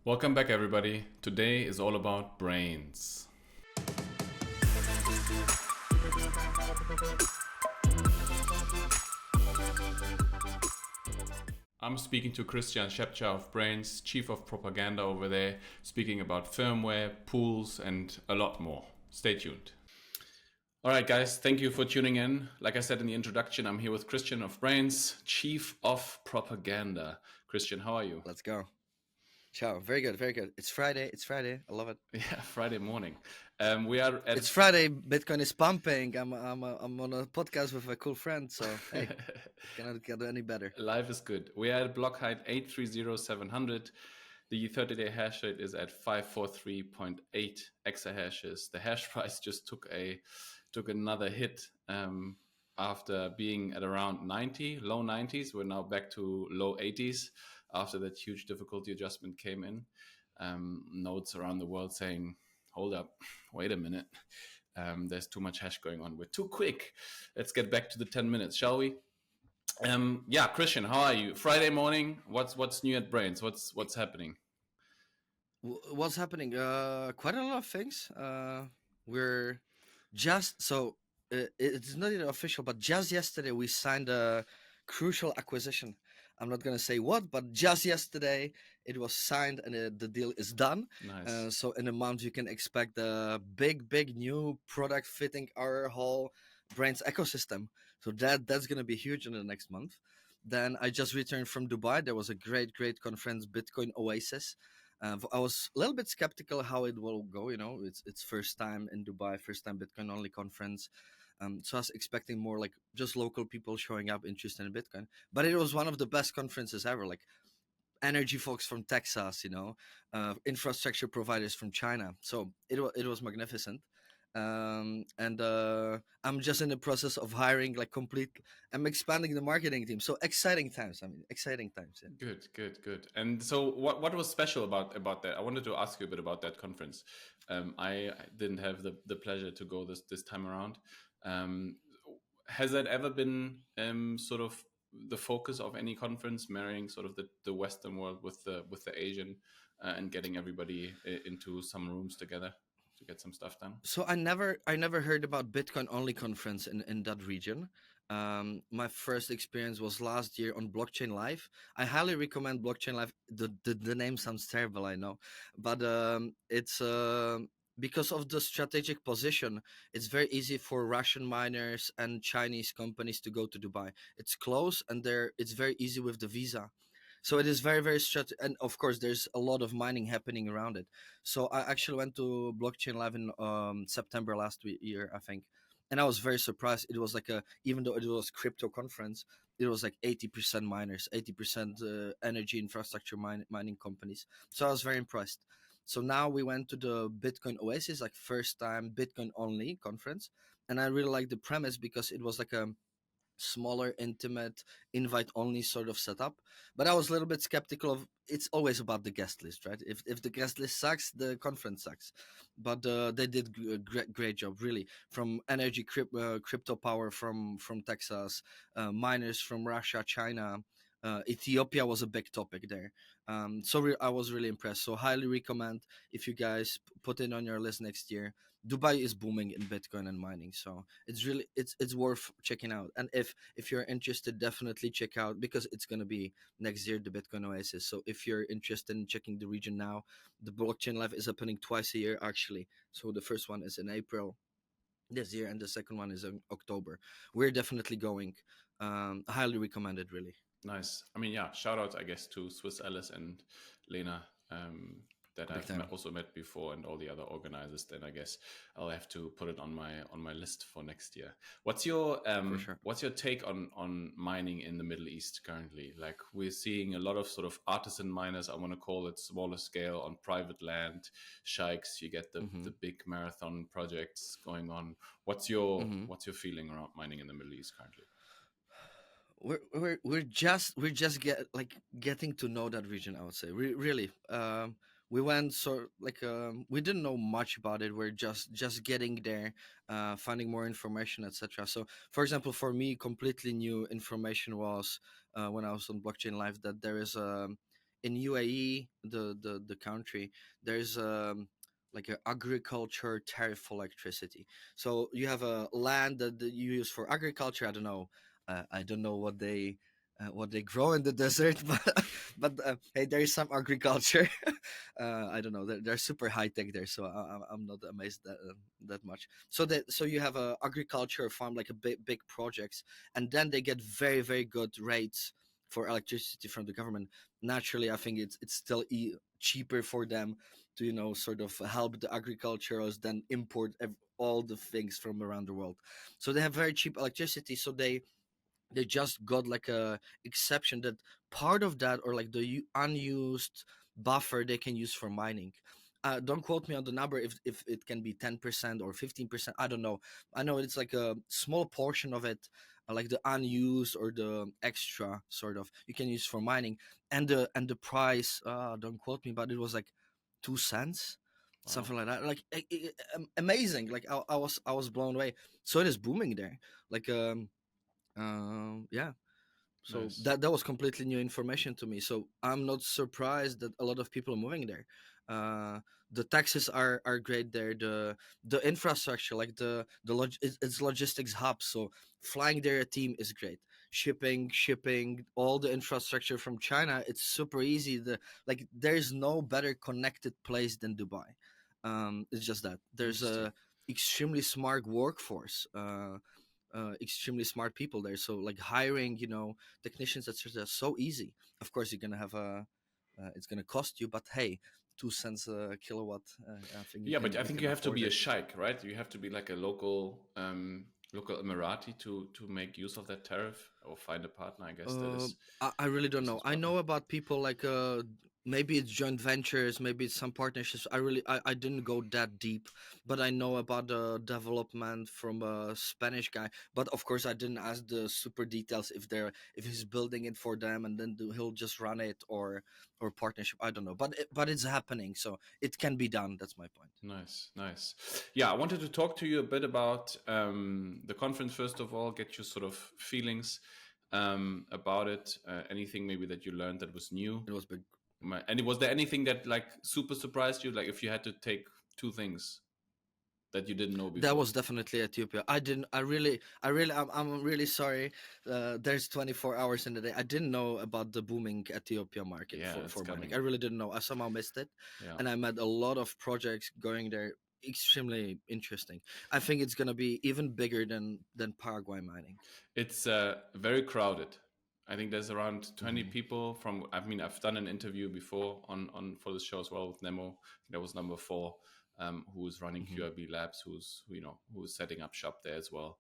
Welcome back, everybody. Today is all about brains. I'm speaking to Kristian Csepcsar of Braiins, Chief of Propaganda over there, speaking about firmware, pools, and a lot more. Stay tuned. All right, guys, thank you for tuning in. Like I said in the introduction, I'm here with Kristian of Braiins, Chief of Propaganda. Kristian, how are you? Let's go. Ciao. Very good. Very good. It's Friday. I love it. Yeah, Friday morning. We are at... It's Friday. Bitcoin is pumping. I'm on a podcast with a cool friend. So hey, cannot get any better. Life is good. We are at block height 830,700. The 30-day hash rate is at 543.8 exahashes. The hash price just took another hit after being at around 90, low 90s. We're now back to low 80s after that huge difficulty adjustment came in. Nodes around the world saying, hold up, wait a minute. There's too much hash going on. We're too quick. Let's get back to the 10 minutes, shall we? Yeah, Kristian, how are you? Friday morning. What's new at Braiins? What's happening? What's happening? Quite a lot of things. We're just so it's not even official, but just yesterday we signed a crucial acquisition. I'm not gonna say what, but just yesterday it was signed and the deal is done. Nice. So in a month you can expect a big new product fitting our whole Braiins ecosystem. So that's gonna be huge in the next month. Then I just returned from Dubai. There was a great conference, Bitcoin Oasis. I was a little bit skeptical how it will go. You know, it's first time in Dubai, first time Bitcoin only conference. So I was expecting more like just local people showing up interested in Bitcoin. But it was one of the best conferences ever. Like energy folks from Texas, infrastructure providers from China. So it was magnificent. And I'm just in the process of hiring I'm expanding the marketing team. So exciting times. Exciting times. Yeah. Good. And so what was special about that? I wanted to ask you a bit about that conference. I didn't have the pleasure to go this time around. Has that ever been sort of the focus of any conference, marrying sort of the Western world with the Asian and getting everybody into some rooms together to get some stuff done? So I never heard about Bitcoin only conference in that region. My first experience was last year on Blockchain Live. I highly recommend Blockchain Live. The name sounds terrible, I know, but it's because of the strategic position. It's very easy for Russian miners and Chinese companies to go to Dubai. It's close and it's very easy with the visa. So it is very and of course there's a lot of mining happening around it. So I actually went to Blockchain Live in September last year, I think, and I was very surprised. It was like even though it was crypto conference, it was like 80% miners, 80% energy infrastructure mining companies. So I was very impressed. So now we went to the Bitcoin Oasis, like first time Bitcoin only conference, and I really like the premise because it was like a smaller, intimate, invite only sort of setup. But I was a little bit skeptical of. It's always about the guest list, right? If the guest list sucks, the conference sucks. But they did a great job, really. From energy, crypto power from Texas, miners from Russia, China. Ethiopia was a big topic there. I was really impressed. So highly recommend if you guys put it on your list next year. Dubai is booming in Bitcoin and mining, so it's worth checking out. And if you're interested, definitely check out because it's gonna be next year the Bitcoin Oasis. So if you're interested in checking the region now, the Blockchain Live is happening twice a year actually. So the first one is in April this year, and the second one is in October. We're definitely going. Highly recommended, really. Nice. I mean, yeah, shout out, I guess, to Swiss Alice and Lena that Big I've time. also met before, and all the other organizers. Then I guess I'll have to put it on my list for next year. What's your For sure. what's your take on mining in the Middle East currently? Like we're seeing a lot of sort of artisan miners, I want to call it, smaller scale on private land, sheikhs. You get the big marathon projects going on. What's your feeling around mining in the Middle East currently? We're just getting to know that region. I would say really. We went we didn't know much about it. We're just getting there, finding more information, etc. So for example, for me, completely new information was when I was on Blockchain Live that there is in UAE, the country, there's like an agriculture tariff for electricity. So you have a land that you use for agriculture. I don't know what they grow in the desert, but hey, there is some agriculture. I don't know. They're super high tech there, so I'm not amazed that much. So you have a agriculture farm, like a big projects, and then they get very good rates for electricity from the government. Naturally, I think it's still cheaper for them to sort of help the agriculturals than import all the things from around the world. So they have very cheap electricity. So they just got like a exception that part of that, or like the unused buffer, they can use for mining. Don't quote me on the number, if it can be 10% or 15%, I don't know. I know it's like a small portion of it, like the unused or the extra sort of, you can use for mining. And the price, don't quote me, but it was like 2 cents, Wow. something like that. Like amazing. Like I was blown away. So it is booming there. Like yeah. So Nice. that was completely new information to me. So I'm not surprised that a lot of people are moving there. uh the taxes are great there. The infrastructure, like it's logistics hub. So flying there a team is great. Shipping all the infrastructure from China, it's super easy. Like there's no better connected place than Dubai. It's just that there's Interesting. a extremely smart workforce, extremely smart people there. So like hiring, technicians, etc., so easy. Of course, you're gonna have it's gonna cost you, but hey, 2 cents a kilowatt. I think you Yeah, but can I you think can you have to afford be a it. sheikh, right? You have to be like a local Emirati to make use of that tariff or find a partner. I guess that Uh, is I really don't know. business I partner. know about people like maybe it's joint ventures, maybe it's some partnerships. I didn't go that deep, but I know about the development from a Spanish guy. But of course, I didn't ask the super details, if he's building it for them and then he'll just run it, or partnership. I don't know, but it's happening, so it can be done. That's my point. Nice, nice. Yeah, I wanted to talk to you a bit about the conference first of all. Get your sort of feelings about it. Anything maybe that you learned that was new. It was big. And was there anything that like super surprised you? Like if you had to take two things that you didn't know That before. was definitely Ethiopia. I didn't. I'm really sorry. There's 24 hours in the day. I didn't know about the booming Ethiopia market Yeah, it's for mining. coming. I really didn't know. I somehow missed it, Yeah. and I met a lot of projects going there. Extremely interesting. I think it's gonna be even bigger than Paraguay mining. It's very crowded. I think there's around 20 Hmm. people from. I mean, I've done an interview before on for this show as well with Nemo. That was number 4, who's running Hmm. QRB Labs, who's setting up shop there as well.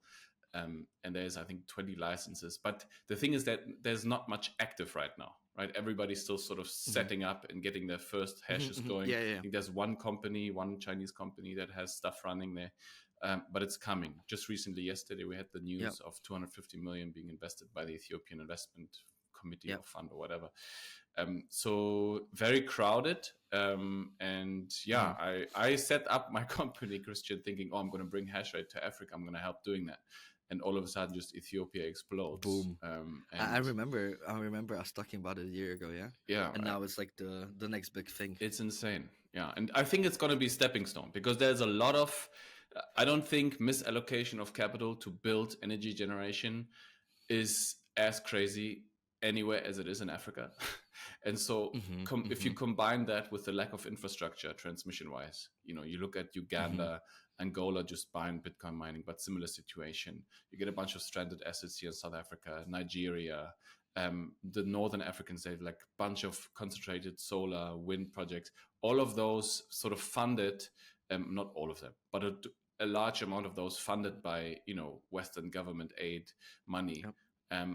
And there's I think 20 licenses. But the thing is that there's not much active right now, right? Everybody's still sort of Hmm. setting up and getting their first Hmm. hashes Hmm. going. Yeah, I yeah, think there's one Chinese company that has stuff running there. But it's coming. Just recently, yesterday, we had the yeah, news of 250 million being invested by the Ethiopian Investment Committee yeah. or Fund or whatever. So very crowded. And yeah, Hmm. I set up my company, Kristian, thinking, oh, I'm going to bring Hashrate to Africa. I'm going to help doing that. And all of a sudden, just Ethiopia explodes. Boom. I And remember. I remember us talking about it a year ago. Yeah, yeah, and now it's like the next big thing. it's insane. Yeah. And I think it's going to be stepping stone because there's a lot of, I don't think misallocation of capital to build energy generation is as crazy anywhere as it is in Africa. And so Hmm. if you Hmm. combine that with the lack of infrastructure transmission wise, you look at Hmm. Uganda, Angola just buying Bitcoin mining, but similar situation. You get a bunch of stranded assets here in South Africa, Nigeria, the Northern African states, like a bunch of concentrated solar, wind projects. All of those sort of funded, not all of them, but a large amount of those funded by Western government aid money, Yep. um,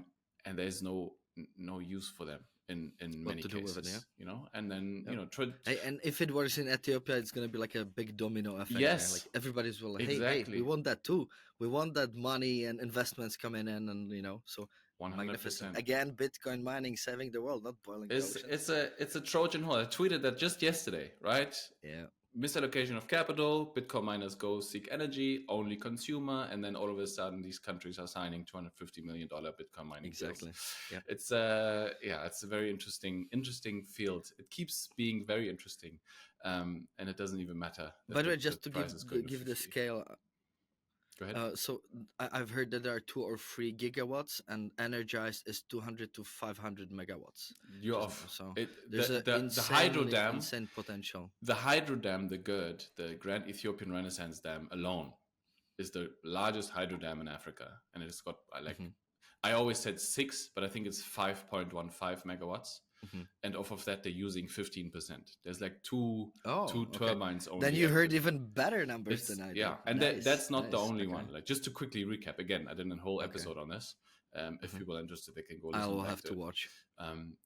and there's no use for them in What many to do with it? Yeah. cases, and then Yep. Hey, and if it was in Ethiopia, it's gonna be like a big domino effect there. yes, Like everybody's will, hey, we exactly, want that too. We want that money and investments coming in, and so magnificent. 100%. Again, Bitcoin mining saving the world, not boiling the It's oceans. it's a it's a Trojan horse. I tweeted that just yesterday, right? Yeah. misallocation of capital, Bitcoin miners go seek energy, only consumer, and then all of a sudden these countries are signing $250 million Bitcoin mining Exactly. deals. Yeah. It's it's a very interesting field. It keeps being very interesting, and it doesn't even matter that By the way, the just to price is going to give the 50. scale, Go ahead. so I've heard that there are 2 or 3 gigawatts, and energized is 200 to 500 megawatts. You're Just off. so It there's a the hydro insanely dam, insane potential. the hydro dam, the Grand Ethiopian Renaissance Dam alone is the largest hydro dam in Africa, and it's got Hmm. I always said 6, but I think it's 5.15 megawatts. Hmm. And off of that, they're using 15%. There's like two Oh, okay. turbines only. Then you heard active. even better numbers It's than I did. yeah, and Nice, that's not the nice. only Okay. one. Like, just to quickly recap again, I did a whole Okay. episode on this. If Mhm. people are interested, they can go I listen will back have to it. watch.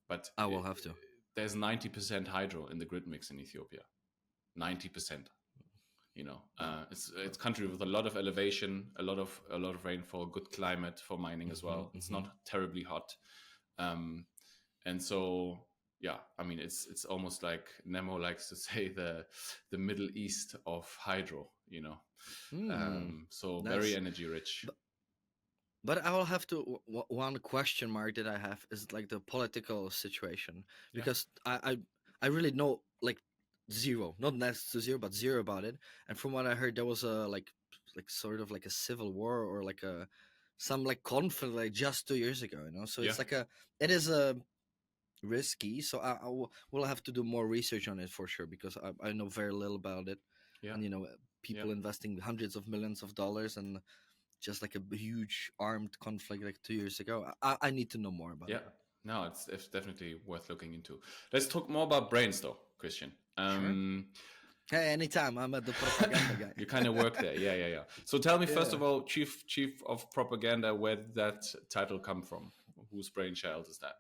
But I will have to. there's 90% hydro in the grid mix in Ethiopia. 90%. You know, it's a country with a lot of elevation, a lot of rainfall, good climate for mining as well. It's not terribly hot, and so yeah, I mean, it's almost like Nemo likes to say the Middle East of hydro. You know, so Nice. very energy rich. But I will have to. One question mark that I have is like the political situation, Yeah. because I really know like zero, not next to zero, but zero about it. And from what I heard, there was a like sort of like a civil war, or like a some like conflict like just 2 years ago. You know, so Yeah. it's like it is a risky. So will have to do more research on it for sure, because I know very little about it. Yeah. And people investing hundreds of millions of dollars, and just like a huge armed conflict like 2 years ago. I need to know more about it. Yeah. No, it's definitely worth looking into. Let's talk more about Braiins, though, Kristian. Sure. Hey, anytime. I'm at the propaganda guy. You kind of work there. Yeah. So tell me, first of all, chief of propaganda, where did that title come from? Whose brainchild is that?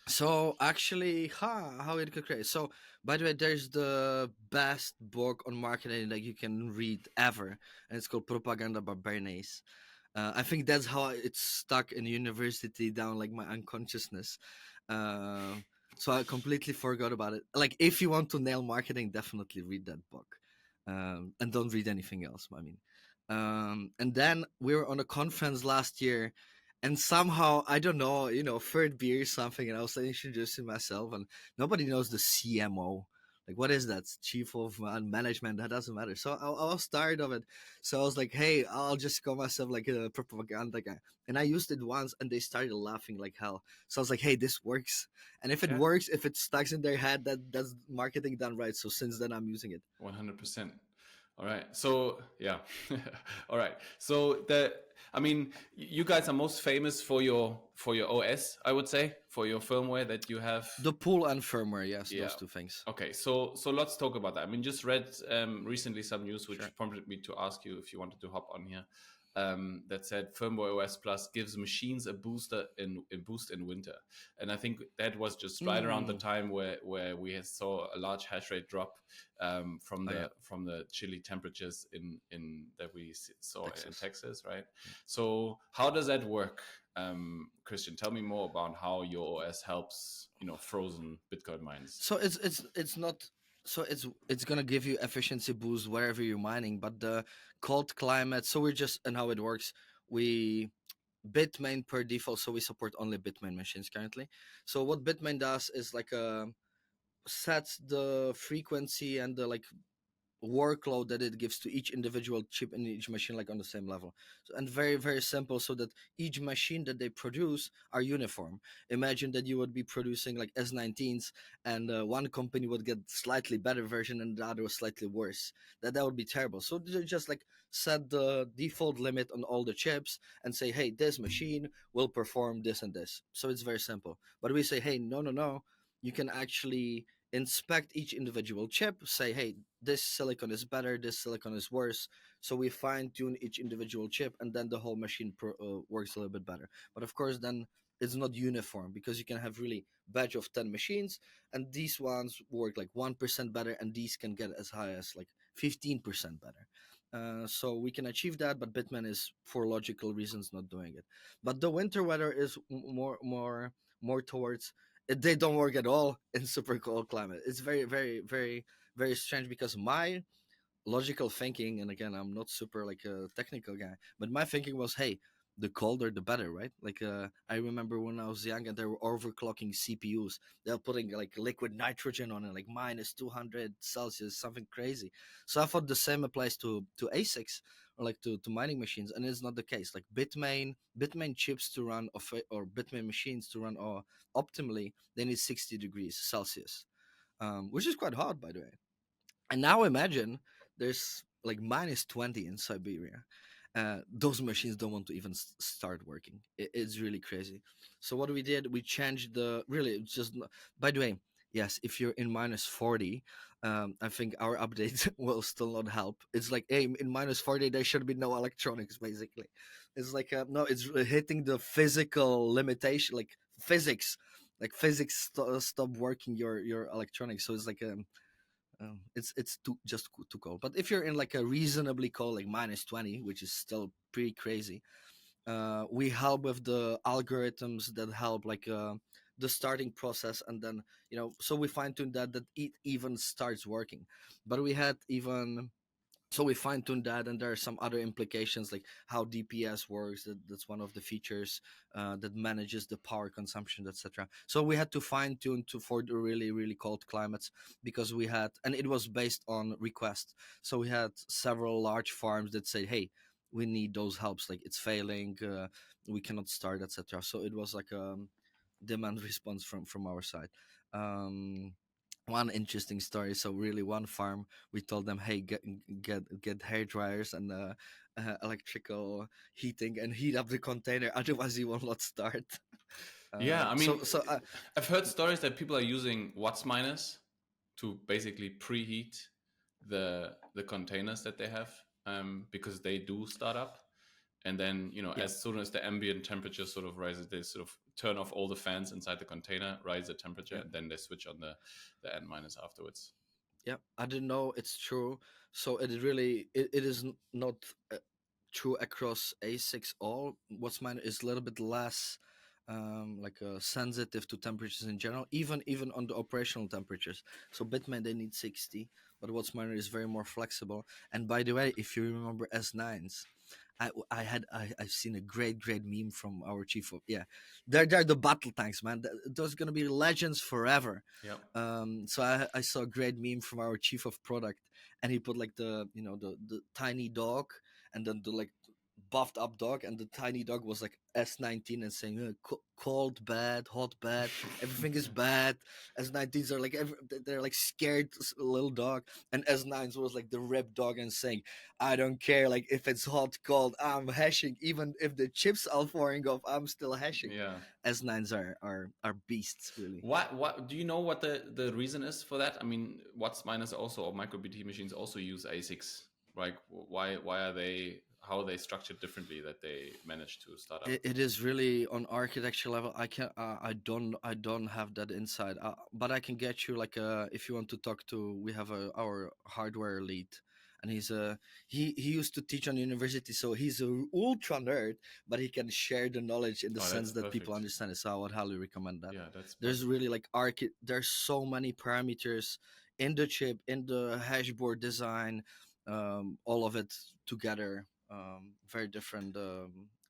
So actually, how it could create. So by the way, there's the best book on marketing that you can read ever, and it's called Propaganda by Braiins. I think that's how it's stuck in university down like my unconsciousness. So I completely forgot about it. Like, if you want to nail marketing, definitely read that book, and don't read anything else. I mean, and then we were on a conference last year, and somehow I don't know, third beer or something, and I was introducing myself, and nobody knows the CMO. Like, what is that? Chief of management? That doesn't matter. So I was tired of it. So I was like, hey, I'll just call myself like a propaganda guy. And I used it once, and they started laughing like hell. So I was like, hey, this works. And if it works, if it stucks in their head, that's marketing done right. So since then, I'm using it. 100%. All right. So yeah. All right. So you guys are most famous for your OS, I would say, for your firmware that you have. The pool and firmware, yes, those two things. Okay. So let's talk about that. I mean, just read recently some news which prompted me to ask you if you wanted to hop on here. That said Firmware OS Plus gives machines a boost in winter, and I think that was just right around the time where we saw a large hash rate drop from the chilly temperatures in that we saw in Texas, right? So how does that work, Kristian? Tell me more about how your OS helps frozen Bitcoin mines. So it's not. So it's gonna give you efficiency boost wherever you're mining, but the cold climate. So and how it works. We Bitmain per default, so we support only Bitmain machines currently. So what Bitmain does is like sets the frequency and the like workload that it gives to each individual chip in each machine like on the same level. And very, very simple, so that each machine that they produce are uniform. Imagine that you would be producing like S19s, and one company would get slightly better version and the other was slightly worse. That would be terrible. So they just like set the default limit on all the chips and say, hey, this machine will perform this and this. So it's very simple. But we say, hey, no, you can actually inspect each individual chip, say, hey, this silicon is better, this silicon is worse. So we fine tune each individual chip, and then the whole machine works a little bit better. But of course, then it's not uniform, because you can have really batch of 10 machines, and these ones work like 1% better, and these can get as high as like 15% better. So we can achieve that, but Bitmain is, for logical reasons, not doing it. But the winter weather is more towards they don't work at all in super cold climate. It's very, very, very, very strange because my logical thinking, and again, I'm not super like a technical guy, but my thinking was, hey, the colder the better, right? Like I remember when I was young and they were overclocking CPUs, they're putting like liquid nitrogen on it, like minus 200 Celsius, something crazy. So I thought the same applies to ASICs or like to mining machines, and it's not the case. Like Bitmain chips to run or Bitmain machines to run optimally, they need 60 degrees Celsius, which is quite hot, by the way. And now imagine there's like minus 20 in Siberia. Those machines don't want to even start working. It's really crazy. So what we did, we changed really, it's just, by the way, yes, if you're in minus 40, I think our update will still not help. It's like, hey, in minus 40, there should be no electronics, basically. It's like, no, it's hitting the physical limitation, like physics stop working your electronics. So it's like, it's too cold. But if you're in like a reasonably cold, like minus 20, which is still pretty crazy, we help with the algorithms that help like the starting process, and then so we fine tune that it even starts working. But we had even so we fine tuned that, and there are some other implications like how DPS works. That's one of the features that manages the power consumption, etc. So we had to fine tune to for the really really cold climates, because we had, and it was based on request. So we had several large farms that say, hey, we need those helps, like it's failing, we cannot start, etc. So it was like a demand response from our side. um One interesting story. So really, one farm, we told them, hey, get hair dryers and electrical heating and heat up the container, otherwise you will not start. Yeah, I So mean, I've heard stories that people are using Watts miners to basically preheat the containers that they have, because they do start up, and then yeah, as soon as the ambient temperature sort of rises, they sort of turn off all the fans inside the container, rise the temperature, yeah, and then they switch on the end miners afterwards. yeah, I didn't know it's true. So it is not uh, true across A6 all. What's mine is a little bit less sensitive to temperatures in general, even on the operational temperatures. So Bitmain, they need 60, but what's miner is very more flexible. And by the way, if you remember S9s, I've seen a great meme from our chief of, yeah, they're the battle tanks, man. Those are gonna be legends forever. Yep. So I saw a great meme from our chief of product, and he put like the tiny dog, and then the like buffed up dog, and the tiny dog was like S19 and saying, cold bad, hot bad, everything is bad. S19s are like they're like scared little dog, and S9s was like the ripped dog and saying, I don't care, like if it's hot, cold, I'm hashing, even if the chips are falling off, I'm still hashing. Yeah. S9s are beasts, really. What do you know what the reason is for that? I mean, Watts miners also, or microBT machines also use ASICs, right? Why are they, how are they structured differently that they manage to start up? It is really on architecture level. I don't have that insight, but I can get you like if you want to talk to, we have our hardware lead, and he used to teach on university, so he's a ultra nerd, but he can share the knowledge in the Oh, that's sense that people perfect. understand it. So I would highly recommend that. Yeah, that's There's perfect. really like there's so many parameters in the chip, in the hashboard design, all of it together. Very different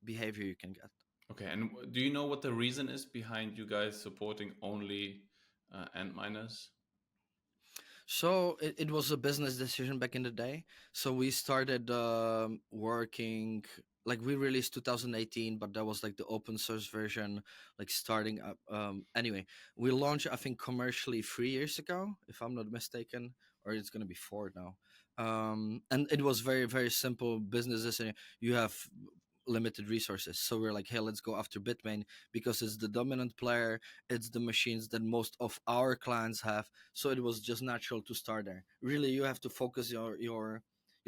behavior you can get. Okay, and do you know what the reason is behind you guys supporting only end miners? So it was a business decision back in the day. So we started working, like we released 2018, but that was like the open source version, like starting up. Anyway, we launched, I think, commercially 3 years ago, if I'm not mistaken, or it's gonna be 4 now. And it was very simple business decision. You have limited resources, so we're like, hey, let's go after Bitmain because it's the dominant player, it's the machines that most of our clients have, so it was just natural to start there. Really, you have to focus your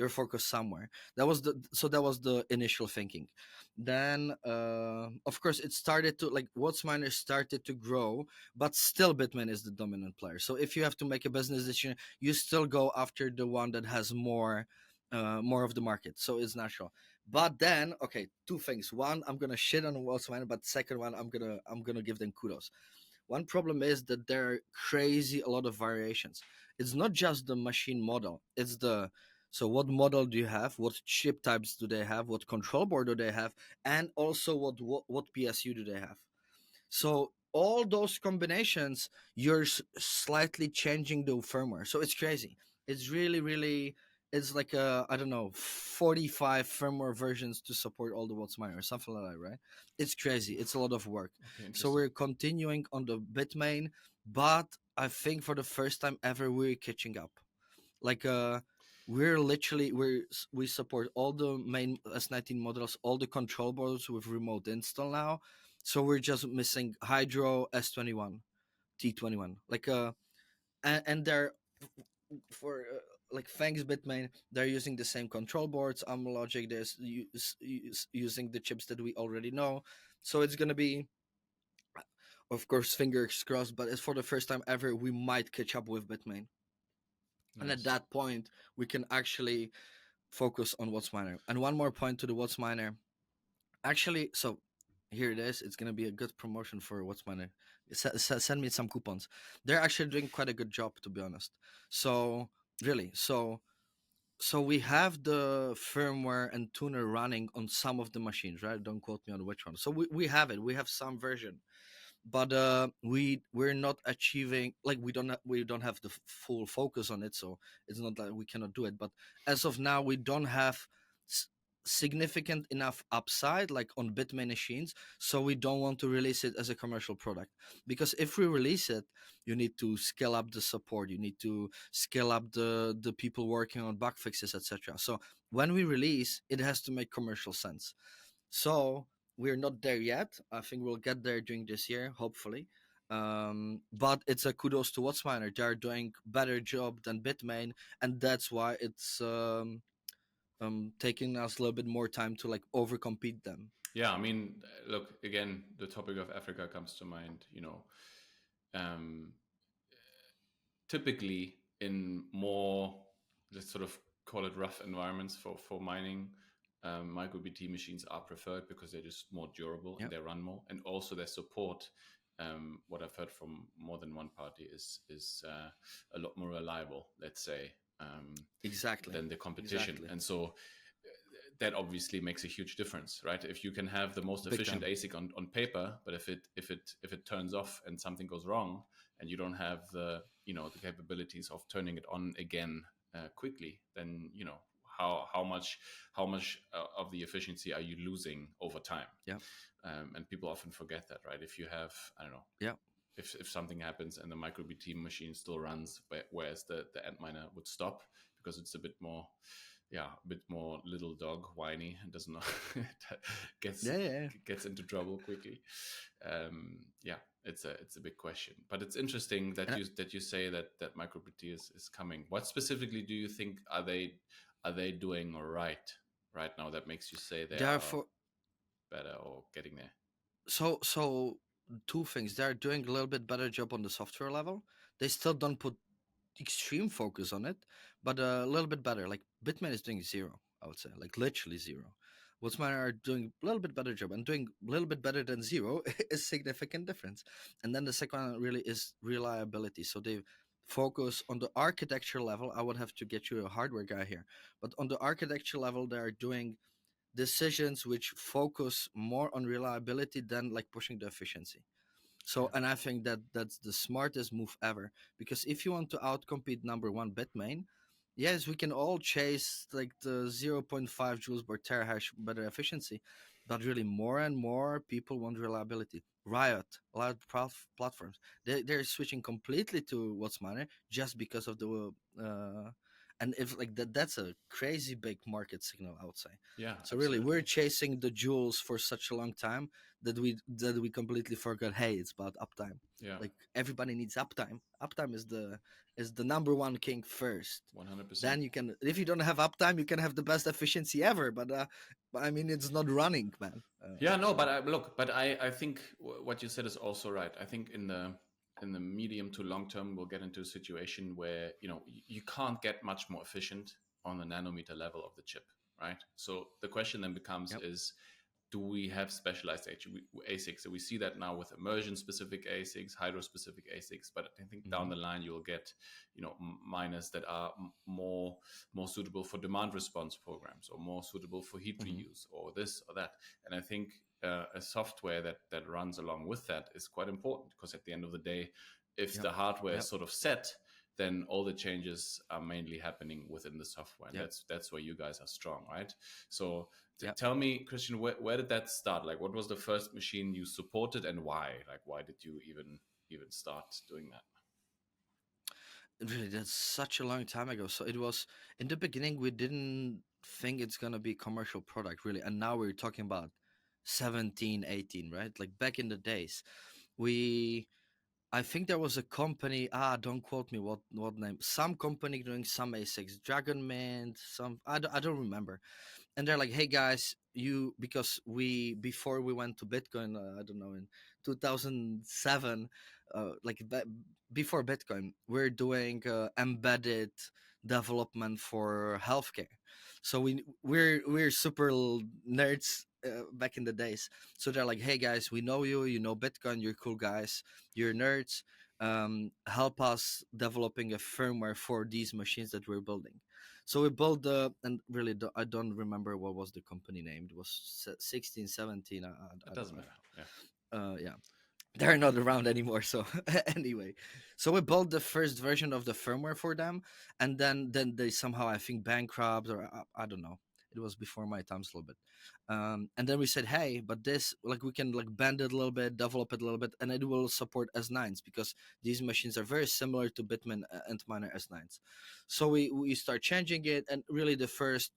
focus somewhere. That was the initial thinking. Then of course it started to, like, what's miner started to grow, but still Bitmain is the dominant player. So if you have to make a business decision, you still go after the one that has more of the market, so it's natural. But then, okay, two things. One, I'm gonna shit on what's miner, but second one, I'm gonna give them kudos. One problem is that there are crazy a lot of variations. it's not just the machine model, it's the, so what model do you have, what chip types do they have, what control board do they have, and also what PSU do they have. So all those combinations, you're slightly changing the firmware. So it's crazy. It's really, it's like I don't know, 45 firmware versions to support all the WhatsMiner or something like that, right? It's crazy. It's a lot of work. Okay, So interesting. we're continuing on the Bitmain, but I think for the first time ever we're catching up. Like we're literally we support all the main S19 models, all the control boards with remote install now. So we're just missing Hydro, S21, T21. Like and they're for like thanks Bitmain, they're using the same control boards. Logic, they're using the chips that we already know. So it's gonna be, of course, fingers crossed, but it's for the first time ever we might catch up with Bitmain. And at Nice. that point, we can actually focus on WhatsMiner. And one more point to the WhatsMiner. Actually, so here it is. It's gonna be a good promotion for WhatsMiner. Send me some coupons. They're actually doing quite a good job, to be honest. So really, so we have the firmware and tuner running on some of the machines, right? Don't quote me on which one. So we have it. We have some version, but we're not achieving, like we don't have the full focus on it, so it's not that we cannot do it, but as of now we don't have s- significant enough upside like on Bitmain machines, so we don't want to release it as a commercial product, because if we release it, you need to scale up the support, you need to scale up the people working on bug fixes, etc. So when we release, it has to make commercial sense. So we're not there yet. I think we'll get there during this year, hopefully. But it's a kudos to WhatsMiner. They're doing better job than Bitmain, and that's why it's taking us a little bit more time to like overcompete them. Yeah, I mean, look, again, the topic of Africa comes to mind. Um, typically in more, let's sort of call it rough environments for mining, micro BT machines are preferred because they're just more durable and Yeah, they run more, and also their support. What I've heard from more than one party is a lot more reliable, let's say, exactly, than the competition, exactly, and so that obviously makes a huge difference, right? If you can have the most big efficient time. ASIC on paper, but if it turns off and something goes wrong, and you don't have the capabilities of turning it on again quickly, then how much of the efficiency are you losing over time? Yeah, And people often forget that, right? If you have, I don't know, yeah, if something happens and the microBT machine still runs, whereas the Antminer would stop because it's a bit more, yeah, a bit more little dog whiny and doesn't know gets yeah, yeah. gets into trouble quickly. Yeah, it's a big question, but it's interesting that And you say that microBT is coming. What specifically do you think are they doing right now that makes you say they are therefore, better or getting there? so two things. They're doing a little bit better job on the software level. They still don't put extreme focus on it, but a little bit better. Like Bitmain is doing zero, I would say, like literally zero. What's are doing a little bit better job, and doing a little bit better than zero is significant difference. And then the second one really is reliability. So they focus on the architecture level. I would have to get you a hardware guy here, but on the architecture level, they are doing decisions which focus more on reliability than like pushing the efficiency. So, Yeah. and I think that that's the smartest move ever, because if you want to outcompete number one Bitmain, yes, we can all chase like the zero point 0.5 joules per terahash better efficiency, but really more and more people want reliability. Riot, a lot of platforms, they're switching completely to WhatsMiner just because of the and if like that's a crazy big market signal, I would say. Yeah, So really, we're absolutely. chasing the jewels for such a long time that we completely forgot. Hey, it's about uptime. Yeah, Like everybody needs uptime. Uptime is the number one king first. 100%. Then you can, if you don't have uptime, you can have the best efficiency ever. But I mean, it's not running, man. Yeah, no, So but I think what you said is also right. I think in the medium to long term, we'll get into a situation where you can't get much more efficient on the nanometer level of the chip, right? So the question then becomes yep, is do we have specialized ASICs? So we see that now with immersion specific ASICs, hydro specific ASICs, but I think down the line you'll get, miners that are more suitable for demand response programs, or more suitable for heat reuse, or this or that. And I think a software that runs along with that is quite important, because at the end of the day, if the hardware is sort of set, then all the changes are mainly happening within the software. And that's where you guys are strong, right? So tell me, Kristian, where did that start? Like, what was the first machine you supported, and why? Like, why did you even start doing that? Really, that's such a long time ago. So it was, in the beginning, we didn't think it's gonna be commercial product, really, and now we're talking about 17, 18, right? Like back in the days, we I think there was a company. Don't quote me. What name? Some company doing some ASICs, Dragon Mint. Some I don't remember. And they're like, "Hey guys, because we before we went to Bitcoin, I don't know, in 2007, like before Bitcoin, we're doing embedded development for healthcare. So we're super nerds back in the days. So they're like, "Hey guys, we know you. You know Bitcoin. You're cool guys. You're nerds. Help us developing a firmware for these machines that we're building." So we built and really, I don't remember what was the company name. It was 16, 17. It doesn't matter. Yeah. They're not around anymore. So anyway, so we built the first version of the firmware for them, and then they somehow, I think, bankrupt, or I don't know. It was before my times a little bit. And then we said, hey, but this, like, we can like bend it a little bit, develop it a little bit, and it will support S9s, because these machines are very similar to Bitmain Antminer S9s. So we start changing it, and really the first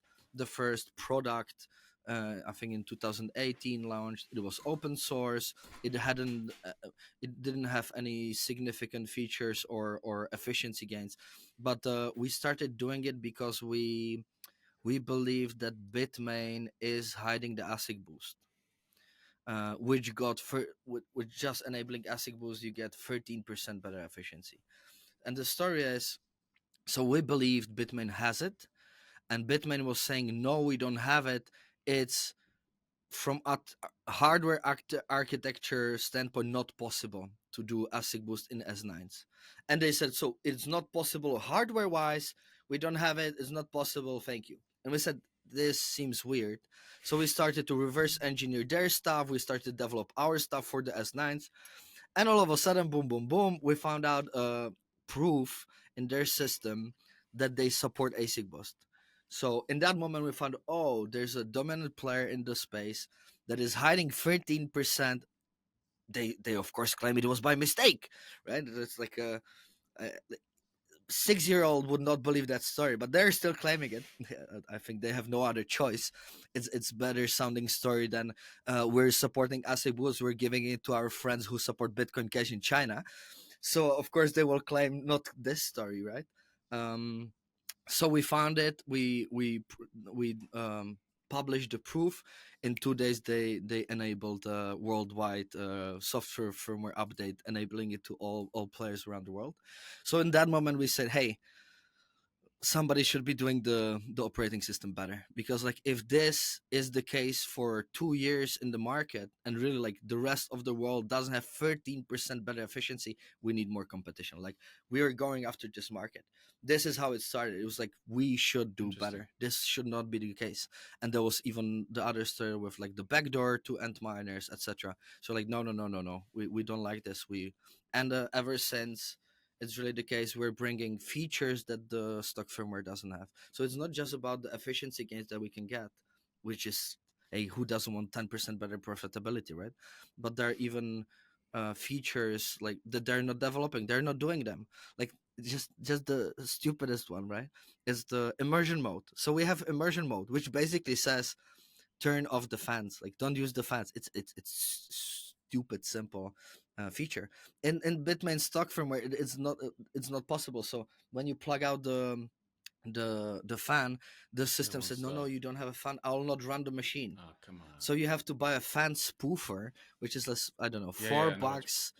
product, I think in 2018 launched. It was open source. It didn't have any significant features or efficiency gains, but we started doing it because we believe that Bitmain is hiding the ASIC boost, which with just enabling ASIC boost, you get 13% better efficiency. And the story is, so we believed Bitmain has it, and Bitmain was saying, no, we don't have it. It's from a hardware architecture standpoint not possible to do ASIC boost in S9s. And they said, so it's not possible hardware wise, we don't have it, it's not possible, thank you. And we said, this seems weird. So we started to reverse engineer their stuff, we started to develop our stuff for the S9s, and all of a sudden, boom, boom, boom, we found out proof in their system that they support ASIC boost. So in that moment, we found, oh, there's a dominant player in the space that is hiding 13%. They of course claim it was by mistake, right? It's like a 6-year-old would not believe that story, but they're still claiming it. I think they have no other choice. It's better sounding story than we're supporting ASIC boost. We're giving it to our friends who support Bitcoin Cash in China. So of course they will claim not this story, right? So we found it. We published the proof. In 2 days, they enabled a worldwide software firmware update, enabling it to all players around the world. So in that moment, we said, hey, somebody should be doing the operating system better, because like if this is the case for 2 years in the market, and really like the rest of the world doesn't have 13% better efficiency, we need more competition. Like we are going after this market. This is how it started. It was like, we should do better. This should not be the case. And there was even the other story with like the backdoor to end miners, etc. So like no, we don't like this. Ever since, it's really the case, we're bringing features that the stock firmware doesn't have. So it's not just about the efficiency gains that we can get, which is, hey, who doesn't want 10% better profitability, right? But there are even features like that they're not developing, they're not doing them. Like just the stupidest one, right, is the immersion mode. So we have immersion mode, which basically says turn off the fans, like don't use the fans. It's stupid simple feature. In Bitmain stock firmware, it's not possible. So when you plug out the fan, the system said, no, you don't have a fan, I will not run the machine. Oh, come on. So you have to buy a fan spoofer, which is less, I don't know, $4,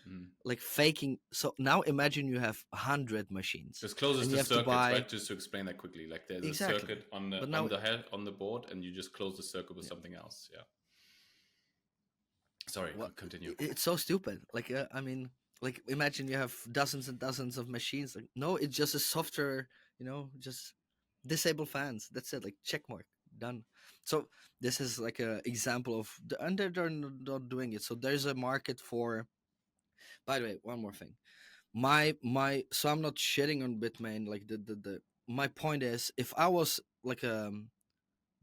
like faking. So now imagine you have 100 machines. Just closes the circuit, right? Just to explain that quickly, like there's a circuit on the board, and you just close the circuit with something else. Yeah. Sorry, What? continue. It's so stupid. Like, I mean, like imagine you have dozens and dozens of machines. Like, no, it's just a software. Just disable fans. That's it. Like, check mark, done. So this is like a example of and they're not doing it. So there's a market for. By the way, one more thing. My so I'm not shitting on Bitmain. Like the my point is, if I was like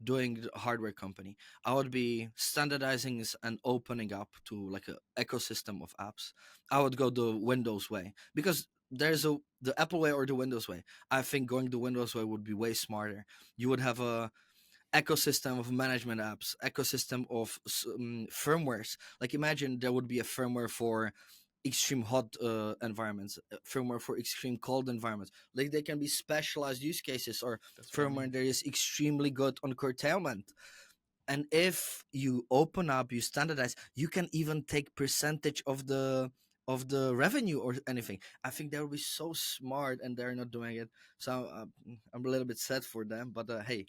doing the hardware company, I would be standardizing and opening up to like a ecosystem of apps. I would go the Windows way because there's the Apple way or the Windows way. I think going the Windows way would be way smarter. You would have a ecosystem of management apps, ecosystem of firmwares. Like imagine there would be a firmware for extreme hot environments, firmware for extreme cold environments. Like they can be specialized use cases, or That's what I firmware mean. that is extremely good on curtailment. And if you open up, you standardize, you can even take percentage of the revenue or anything. I think that would be so smart, and they're not doing it. So I'm a little bit sad for them, but hey,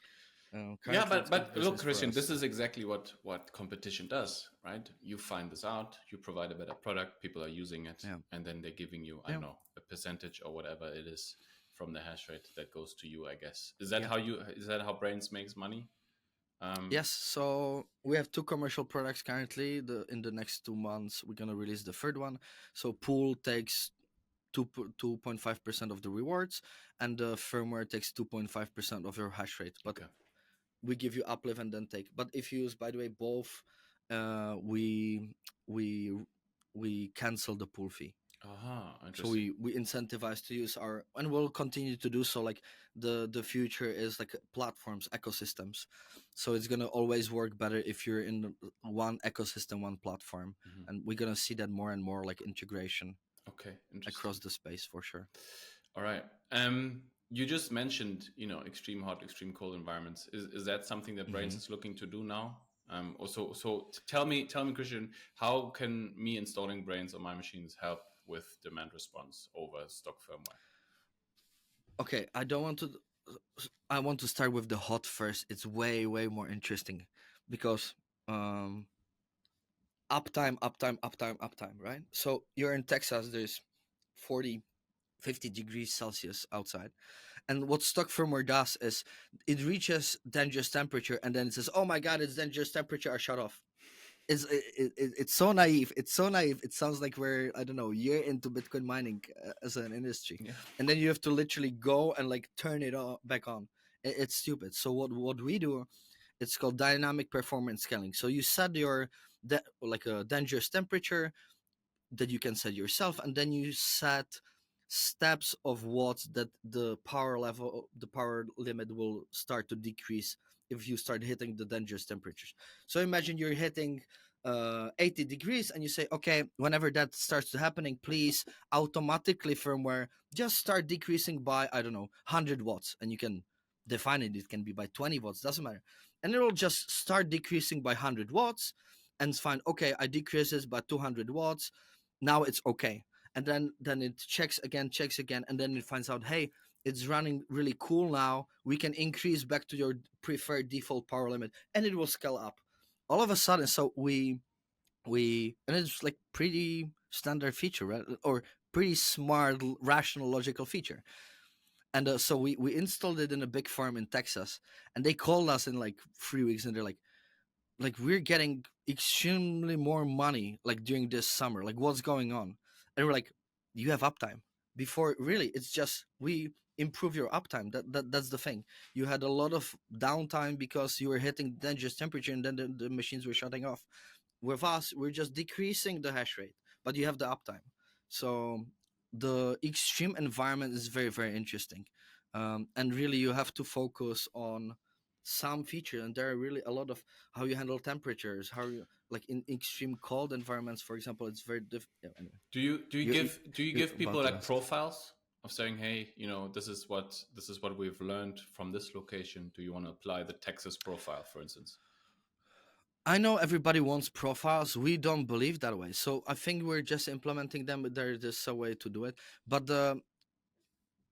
Yeah, currently it's good but look, business for Christian, us. this is exactly what competition does, right? You find this out, you provide a better product, people are using it, Yeah, and then they're giving you, I yeah, don't know, a percentage or whatever it is from the hash rate that goes to you, I guess. Is that yeah. how you is that how Brains makes money? Yes, so we have two commercial products currently. In the next 2 months, we're gonna release the third one. So Pool takes 2.5% of the rewards, and the firmware takes 2.5% of your hash rate. But Okay. we give you uplift and then take. But if you use, by the way, both, we we we cancel the pool fee. Aha, So interesting. we incentivize to use our, and we'll continue to do so. Like the future is like platforms, ecosystems. So it's gonna always work better if you're in one ecosystem, one platform, Hmm. and we're gonna see that more and more, like integration Okay, interesting. across the space for sure. All right. You just mentioned, extreme hot, extreme cold environments. Is that something that Brains Hmm. is looking to do now? Tell me, Christian, how can me installing Brains on my machines help with demand response over stock firmware? Okay, I don't want to. I want to start with the hot first. It's way more interesting because um uptime, right? So you're in Texas. There's 40, 50 degrees Celsius outside. And what stock firmware does is it reaches dangerous temperature and then it says, "Oh my God, it's dangerous temperature. I shut off." It's so naive. It's so naive. It sounds like we're, I don't know, a year into Bitcoin mining as an industry, Yeah. and then you have to literally go and like turn it back on. It's stupid. So what we do, it's called dynamic performance scaling. So you set your like a dangerous temperature that you can set yourself, and then you set steps of watts that the power limit will start to decrease if you start hitting the dangerous temperatures. So imagine you're hitting 80 degrees and you say, okay, whenever that starts to happening, please automatically firmware just start decreasing by, I don't know, 100 watts, and you can define it. It can be by 20 watts, doesn't matter, and it will just start decreasing by 100 watts, and it's fine. Okay, I decrease this by 200 watts, now it's okay. And then it checks again, and then it finds out, hey, it's running really cool now, we can increase back to your preferred default power limit, and it will scale up all of a sudden. So we and it's like pretty standard feature, right? Or pretty smart, rational, logical feature. And so we installed it in a big farm in Texas, and they called us in like 3 weeks, and they're like we're getting extremely more money like during this summer, like what's going on? And we're like, you have uptime. Before, really, it's just we improve your uptime. That's the thing. You had a lot of downtime because you were hitting dangerous temperature, and then the machines were shutting off. With us, we're just decreasing the hash rate, but you have the uptime. So the extreme environment is very interesting. And really you have to focus on some feature, and there are really a lot of how you handle temperatures, how you, like in extreme cold environments, for example, it's very yeah, anyway. Do you You're give people about to like ask. profiles of saying, hey, this is what we've learned from this location. Do you want to apply the Texas profile, for instance? I know everybody wants profiles. We don't believe that way, so I think we're just implementing them. There's a way to do it, but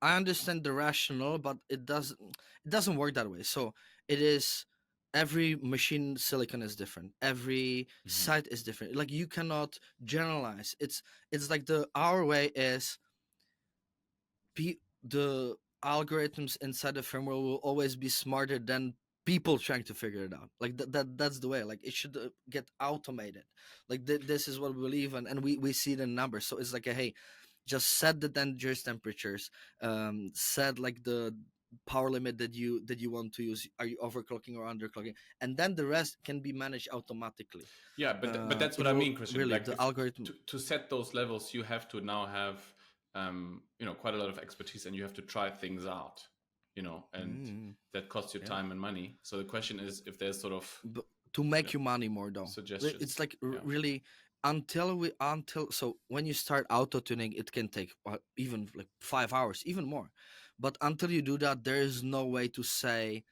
I understand the rationale, but it doesn't work that way. So it is every machine silicon is different, every Hmm. site is different. Like you cannot generalize. It's like the our way is the algorithms inside the firmware will always be smarter than people trying to figure it out. Like that's the way. Like it should get automated. Like this is what we believe in, and we see the numbers. So it's like a hey, just set the dangerous temperatures, set like the power limit that you want to use. Are you overclocking or underclocking? And then the rest can be managed automatically. Yeah, but that's It what I will mean, Christian. really Like, the if algorithm. to set those levels, you have to now have quite a lot of expertise, and you have to try things out, and Mm, that costs you yeah. time and money. So the question is if there's sort of But to you know make you money more though, it's suggestions. like Yeah. really until so when you start auto tuning it can take even like 5 hours, even more. But until you do that, there is no way to say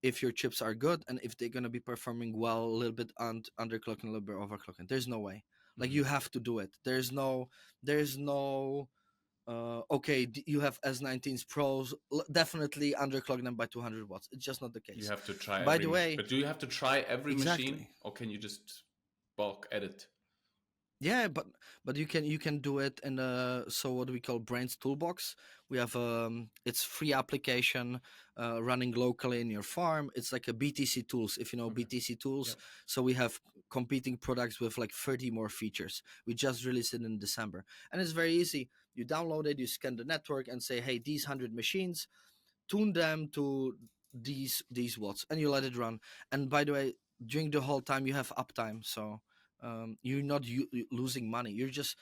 if your chips are good and if they're going to be performing well, a little bit underclocking, a little bit overclocking. There's no way. Like Hmm. you have to do it. There's no okay, you have S19s Pros, definitely underclock them by 200 watts. It's just not the You case. have to try By every the machine, way, but do you have to try every machine, exactly. or can you just bulk edit? Yeah, but you can do it in so what we call Braiins toolbox. We have it's free application running locally in your farm. It's like a BTC tools, if you know Okay. BTC Yeah. tools. So we have competing products with like 30 more features. We just released it in December, and it's very easy. You download it, you scan the network, and say, hey, these 100 machines, tune them to these watts, and you let it run. And by the way, during the whole time you have uptime, so you're not losing money. You're just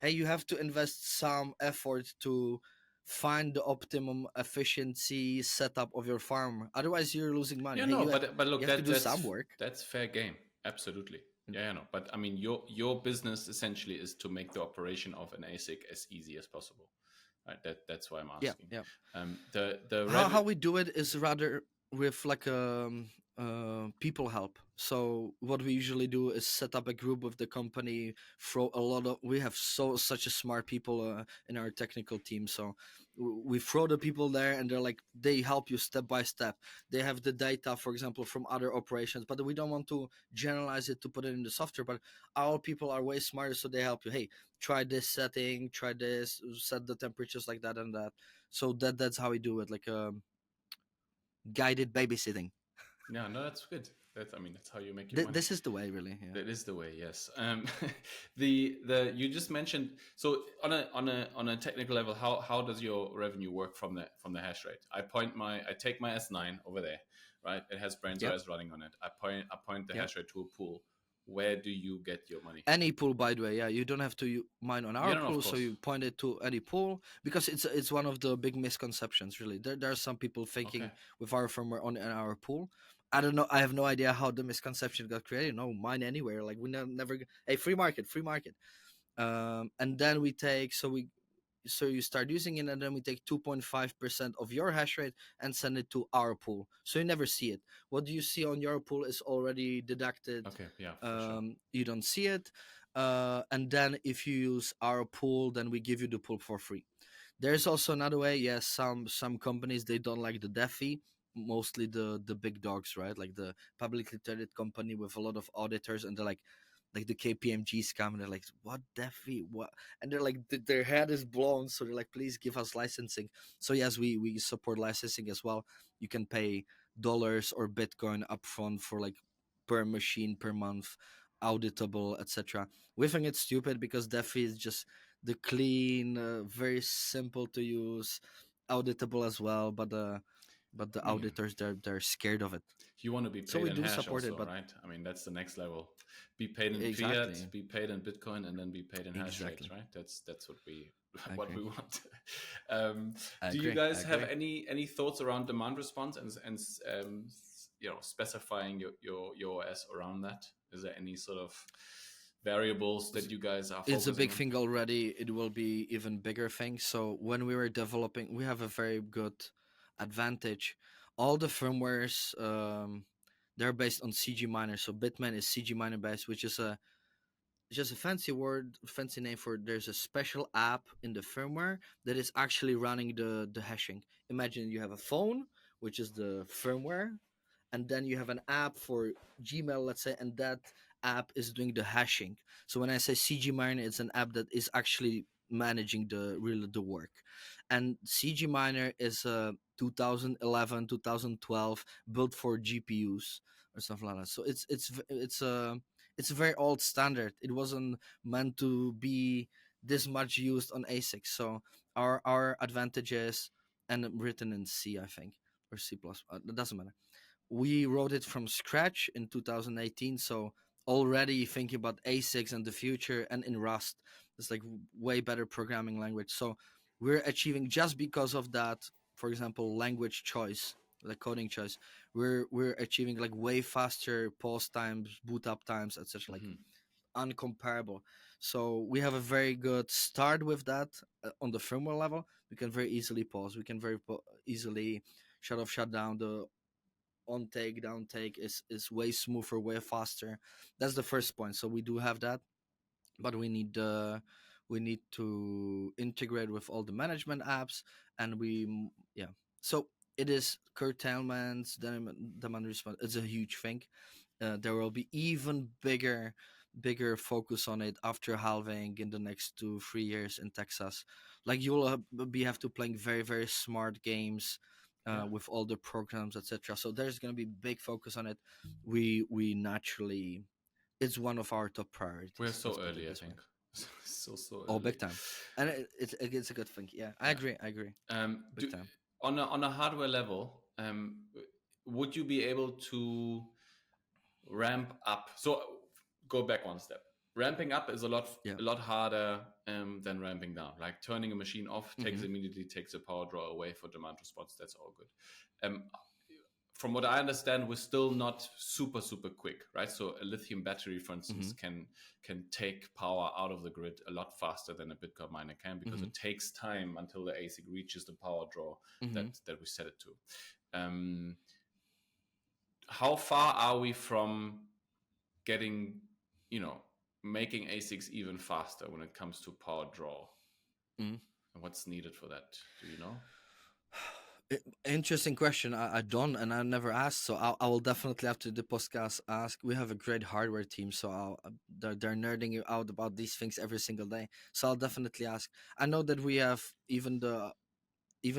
hey, you have to invest some effort to find the optimum efficiency setup of your farm, otherwise you're losing money. Yeah, Hey, no, you but look, have to that do some work. that's fair game. Absolutely. Mm, Yeah, no. But I mean, your business essentially is to make the operation of an ASIC as easy as possible. Right. That's why I'm yeah, asking. yeah. The How revenue. we do it is rather with like people help. So what we usually do is set up a group with the company. Throw a lot of we have such a smart people in our technical team. So we throw the people there, and they're like they help you step by step. They have the data, for example, from other operations, but we don't want to generalize it to put it in the software. But our people are way smarter, so they help you. Hey, try this setting, try this, set the temperatures like that and that. So that's how we do it, like guided babysitting. Yeah, no, that's good. That's I mean, that's how you make your money. This is the way, really. Yeah. That is the way, yes. The you just mentioned, so on a technical level, how does your revenue work from the hash rate? I take my S9 over there, right? It has Braiins Yep. OS running on it. I point the Yep. hash rate to a pool. Where do you get your money? Any pool, by the way. Yeah, you don't have to mine on Yeah, our no, of pool, so course. you point it to any pool because it's one of the big misconceptions. Really, there are some people Okay. thinking with our firmware on in our pool. I don't know. I have no idea how the misconception got created. No, mine anywhere. Like we never. Hey, free market, free market. And then we take so you start using it, and then we take 2.5% of your hash rate and send it to our pool, so you never see it. What you see on your pool is already deducted. Okay. Yeah, for sure. You don't see it. And then if you use our pool, then we give you the pool for free. There's also another way. Yes, some companies, they don't like the dev fee, mostly the big dogs, right? Like the publicly traded company with a lot of auditors, and they're like the KPMG scam, and they're like, what dev fee? What? And they're like, their head is blown. So they're like, please give us licensing. So yes, we support licensing as well. You can pay dollars or Bitcoin upfront for like per machine per month, auditable, etc. We think it's stupid because dev fee is just the clean, very simple to use, auditable as well. But the I mean, auditors, they're scared of it. you want to be So paid we in do hash support it, also, but right? I mean, that's the next level. Be paid in fiat, exactly, be paid in Bitcoin, and then be paid in hash rates, exactly. right? That's what we I what agree. we want. um, I do you agree. I guys have agree. any thoughts around demand response and specifying your OS around that? Is there any sort of variables that you guys are It's a focusing big on? thing already. It will be even bigger thing. So when we were developing, we have a very good advantage. All the firmwares, they're based on CG miner. So Bitmain is CG miner based, which is a just a fancy word, fancy name for there's a special app in the firmware that is actually running the hashing. Imagine you have a phone, which is the firmware, and then you have an app for Gmail, let's say, and that app is doing the hashing. So when I say CG Miner, it's an app that is actually managing the work. And CG Miner is a 2011 2012 built for GPUs or something like that. So it's a very old standard. It wasn't meant to be this much used on ASICs. So our advantages, and written in C, I think, or C plus. It doesn't matter. We wrote it from scratch in 2018, so already thinking about ASICs and the future, and in Rust. It's like way better programming language. So we're achieving, just because of that, for example, language choice, like coding choice, we're achieving like way faster pause times, boot up times, etc. Like Hmm. uncomparable. So we have a very good start with that. On the firmware level, we can very easily pause. We can very easily shut off, shut down. The on take, down take is way smoother, way faster. That's the first point. So we do have that, but we need to integrate with all the management apps, and yeah. So it is curtailments, demand response. It's a huge thing. There will be even bigger focus on it after halving in the next 2 3 years in Texas. Like you will be have to playing very very smart games Yeah. with all the programs, etc. So there's going to be big focus on it. We naturally, it's one of our top We're priorities. so Let's put it early, I this way. think. So Oh, early. big time, and it's a good thing. Yeah, I Yeah. agree. I agree. Do Big time. on a hardware level, would you be able to ramp up? So go back one step. Ramping up is Yeah. a lot harder than ramping down. Like turning a machine off Mm-hmm. takes a power draw away for demand response. That's all good. From what I understand, we're still not super quick, right? So a lithium battery, for Mm-hmm. instance, can take power out of the grid a lot faster than a Bitcoin miner can, because Mm-hmm. it takes time until the ASIC reaches the power draw Mm-hmm. that we set it to. How far are we from getting, you know, making ASICs even faster when it comes to power draw? Mm-hmm. And what's needed for that? Do you know? Interesting question. I don't, and I never asked. So I will definitely after the podcast ask. We have a great hardware team, so they're nerding out about these things every single day. So I'll definitely ask. I know that we have even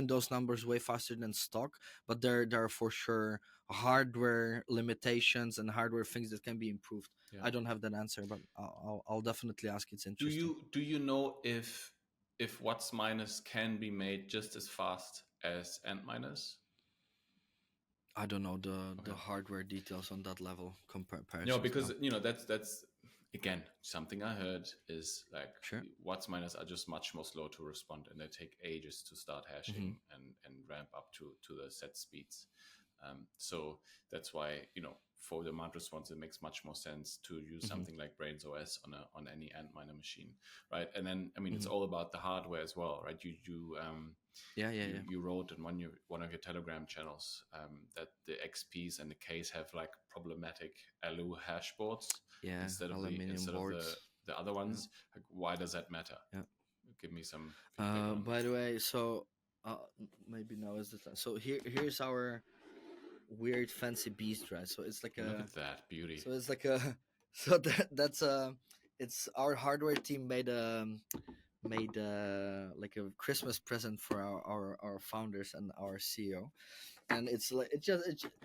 those numbers way faster than stock, but there are for sure hardware limitations and hardware things that can be improved. Yeah. I don't have that answer, but I'll definitely ask. It's interesting. Do you know if Watts miners can be made just as fast as Ant miners? I don't know the Okay. hardware details on that level No, comparisons. because No, that's again something I heard is like sure. Watts miners are just much more slow to respond, and they take ages to start Hmm. hashing and ramp up to the set speeds. So that's why, for demand response, it makes much more sense to use Hmm. something like Braiins OS on any Antminer machine, right? And then I mean it's Hmm. all about the hardware as well, right? Yeah, yeah, yeah. You wrote in one of your Telegram channels that the XPs and the Ks have like problematic alu hash boards Yeah, aluminium instead of boards. the other Yeah, ones. Like, why does that matter? yeah. Give me some feedback on. By the way, so maybe now is the time. So here's our weird fancy beast, right? So it's like Look a at that beauty. so it's like a so that's it's our hardware team made like a Christmas present for our founders and our CEO, and it's like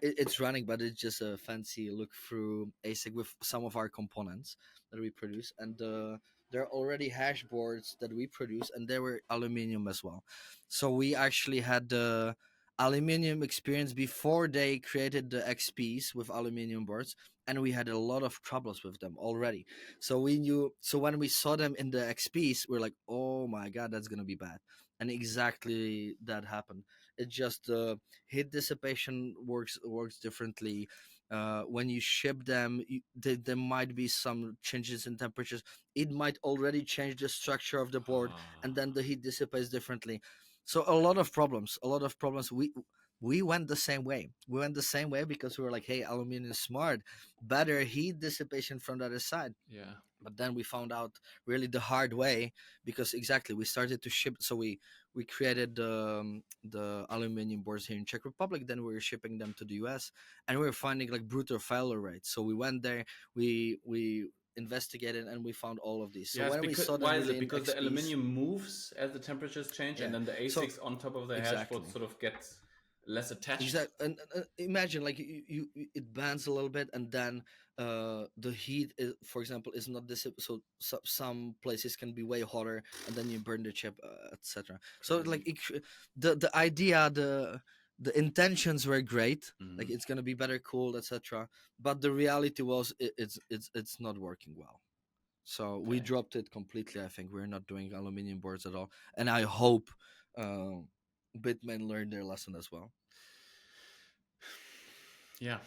it's running, but it's just a fancy look through ASIC with some of our components that we produce, and there are already hash boards that we produce, and they were aluminium as well. So we actually had the aluminium experience before they created the XPs with aluminium boards, and we had a lot of troubles with them already. So we knew. So when we saw them in the XPs, we're like, "Oh my god, that's gonna be bad." And exactly that happened. It just heat dissipation works differently. When you ship them, there might be some changes in temperatures. It might already change the structure of the board, and then Ah, the heat dissipates differently. So a lot of problems. A lot of problems. We went the same way. We went the same way because we were like, "Hey, aluminum is smart, better heat dissipation from the other side." yeah. But then we found out really the hard way, because exactly we started to ship. So we created the aluminum boards here in Czech Republic. Then we were shipping them to the US, and we were finding like brutal failure rates. So we went there, we investigated, and we found all of these. So Yes, when we because saw them why is really it? in Because the XPs, aluminium moves as the temperatures change, and yeah. then the So ASICs on top of the hash board exactly. sort of gets less attached. Exactly, and imagine like it bends a little bit, and then the heat is, for example, is not this. So some places can be way hotter, and then you burn the chip, etc. So like Crazy. the idea, the intentions were great, like Hmm. it's gonna be better cooled, etc. But the reality was it's not working well. So we Okay. dropped it completely. I think we're not doing aluminum boards at all, and I hope uh, Bitmain learned their lesson as well. Yeah.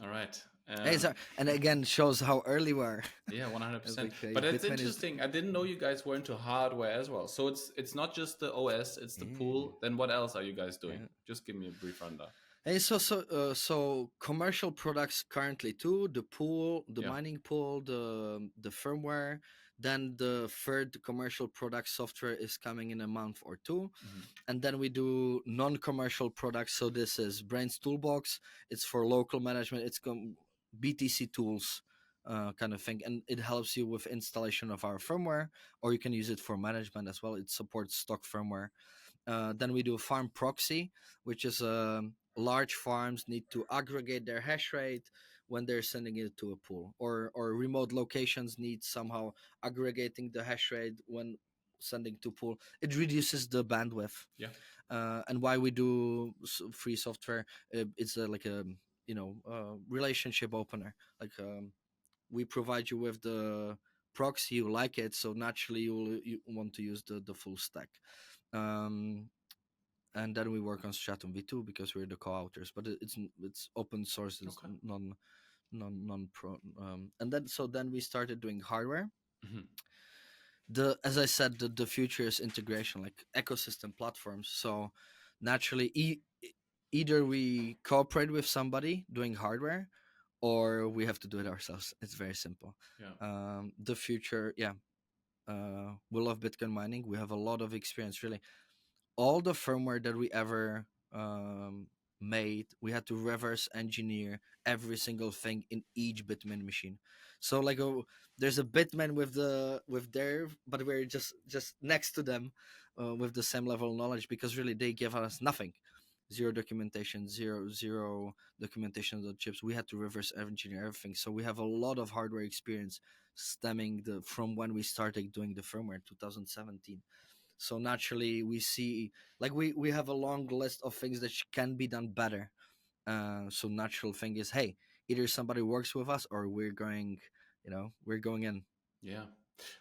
All right. And again, shows how early we are. Yeah, It's 100%. like But it's Bitcoin is. interesting. I didn't know you guys were into hardware as well. So it's not just the OS, it's the Yeah, pool. Then what else are you guys doing? yeah. Just give me a brief rundown. And so commercial products currently too. The pool, the Yeah. mining pool, the firmware. Then the third commercial product software is coming in a month or two, Hmm. and then we do non-commercial products. So this is Braiins Toolbox. It's for local management. It's BTC tools, kind of thing, and it helps you with installation of our firmware, or you can use it for management as well. It supports stock firmware. Then we do farm proxy, which is large farms need to aggregate their hash rate when they're sending it to a pool, or remote locations need somehow aggregating the hash rate when sending to pool. It reduces the bandwidth. Yeah. And why we do free software, it's like a relationship opener. Like we provide you with the proxy, you like it, so naturally you want to use the full stack. um and then we work on Stratum V2 because we're the co-authors, but it's open source. It's Okay. non pro. And then we started doing hardware. Hmm. The As I said, the future is integration, like ecosystem platforms. So naturally, either we cooperate with somebody doing hardware, or we have to do it ourselves. It's very simple. Yeah. The future, yeah. We love Bitcoin mining. We have a lot of experience, really. All the firmware that we ever made, we had to reverse engineer every single thing in each Bitmain machine. So like there's a Bitmain with their, but we're just next to them, with the same level of knowledge, because really they give us nothing. Zero documentation, zero documentation of the chips. We had to reverse engineer everything. So we have a lot of hardware experience stemming from when we started doing the firmware in 2017. So naturally we see, like we have a long list of things that can be done better. So natural thing is, hey, either somebody works with us, or we're going in. Yeah.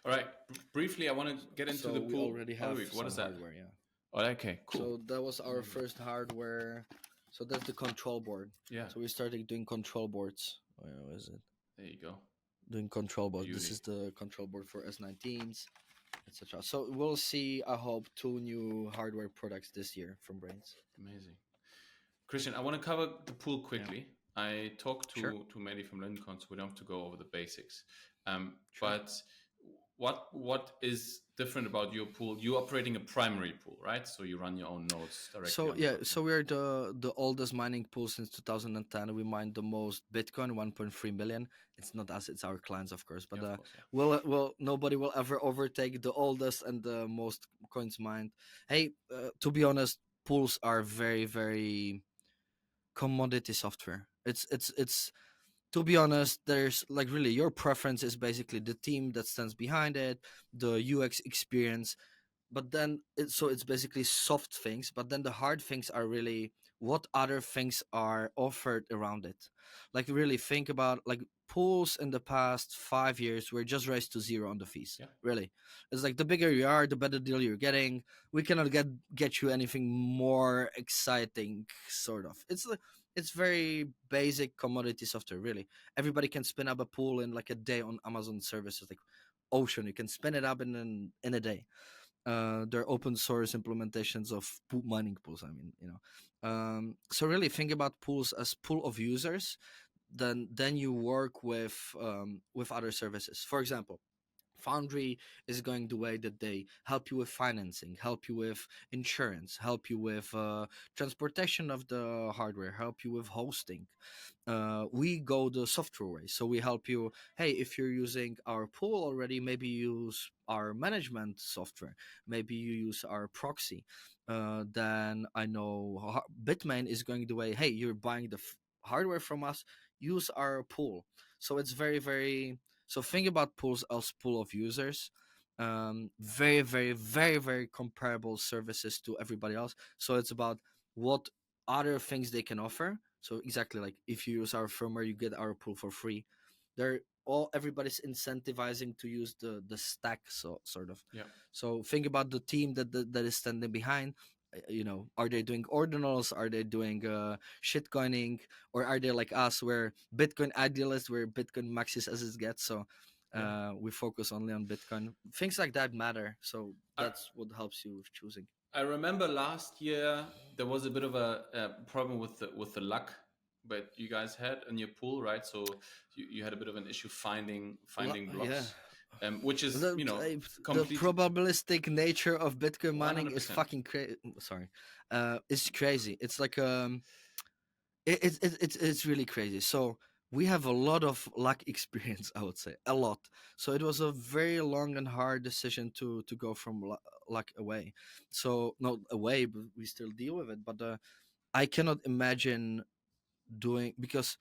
All right. Briefly, I want to get into So the we pool. already Oh, have wait, what is some that? hardware, yeah. Oh, okay. Cool. So that was our Amazing. first hardware. So that's the control board. Yeah. So we started doing control boards. Where is it? There you go. Doing control board. This Beauty. is the control board for S19s, etc. So we'll see, I hope, 2 new hardware products this year from Braiins. Amazing. Kristian, I want to cover the pool Yeah. quickly. I talked Sure. to Mehdi from LinkedIn, so we don't have to go over the basics. Sure. But what is different about your pool? You're operating a primary pool, right? So you run your own nodes directly So on yeah, top. so we're the oldest mining pool since 2010. We mined the most Bitcoin, 1.3 million. It's not us, it's our clients, of course. But Yeah, of course. Yeah. will nobody will ever overtake the oldest and the most coins mined. Hey, to be honest, pools are very very commodity software. It's to be honest, there's like really your preference is basically the team that stands behind it, the UX experience. But then it's basically soft things, but then the hard things are really what other things are offered around it. Like really think about like pools in the past 5 years were just raised to zero on the fees. Yeah. Really, it's like the bigger you are, the better deal you're getting. We cannot get you anything more exciting, sort of. It's very basic commodity software. Really, everybody can spin up a pool in like a day on Amazon services like Ocean. You can spin it up in a day. They're open source implementations of mining pools. I mean, so really think about pools as pool of users then you work with other services. For example, Foundry is going the way that they help you with financing, help you with insurance, help you with transportation of the hardware, help you with hosting. We go the software way, so we help you. Hey, if you're using our pool already, maybe use our management software, maybe you use our proxy. Then I know Bitmain is going the way. Hey, you're buying the hardware from us, use our pool. So it's very very, so think about pools as pool of users. Very very very very comparable services to everybody else. So it's about what other things they can offer. So exactly, like if you use our firmware, you get our pool for free. They're all, everybody's incentivizing to use the stack, so sort of. Yeah. So think about the team that is standing behind. Are they doing ordinals? Are they doing shitcoining? Or are they like us, where Bitcoin idealists, where Bitcoin maxis as it gets? So Yeah. we focus only on Bitcoin. Things like that matter. So I, that's what helps you with choosing. I remember last year there was a bit of a problem with the luck that you guys had in your pool, right? So you had a bit of an issue finding Yeah. blocks, which is The complete probabilistic nature of Bitcoin mining is 100%. fucking crazy. Sorry, it's crazy. It's like it's really crazy. So we have a lot of luck experience, I would say, a lot. So it was a very long and hard decision to go from luck away. So not away, but we still deal with it. But I cannot imagine doing, because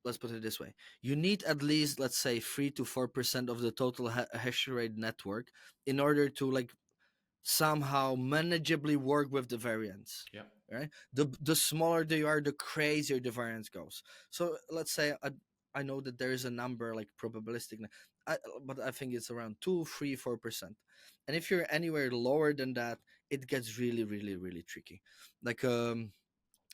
let's put it this way: you need at least, let's say, 3 to 4% of the total hash rate network in order to like somehow manageably work with the variance. Yeah. Right, the smaller they are, the crazier the variance goes. So let's say I know that there is a number like probabilistic, but I think it's around 2 3 4%. And if you're anywhere lower than that, it gets really really really tricky. Like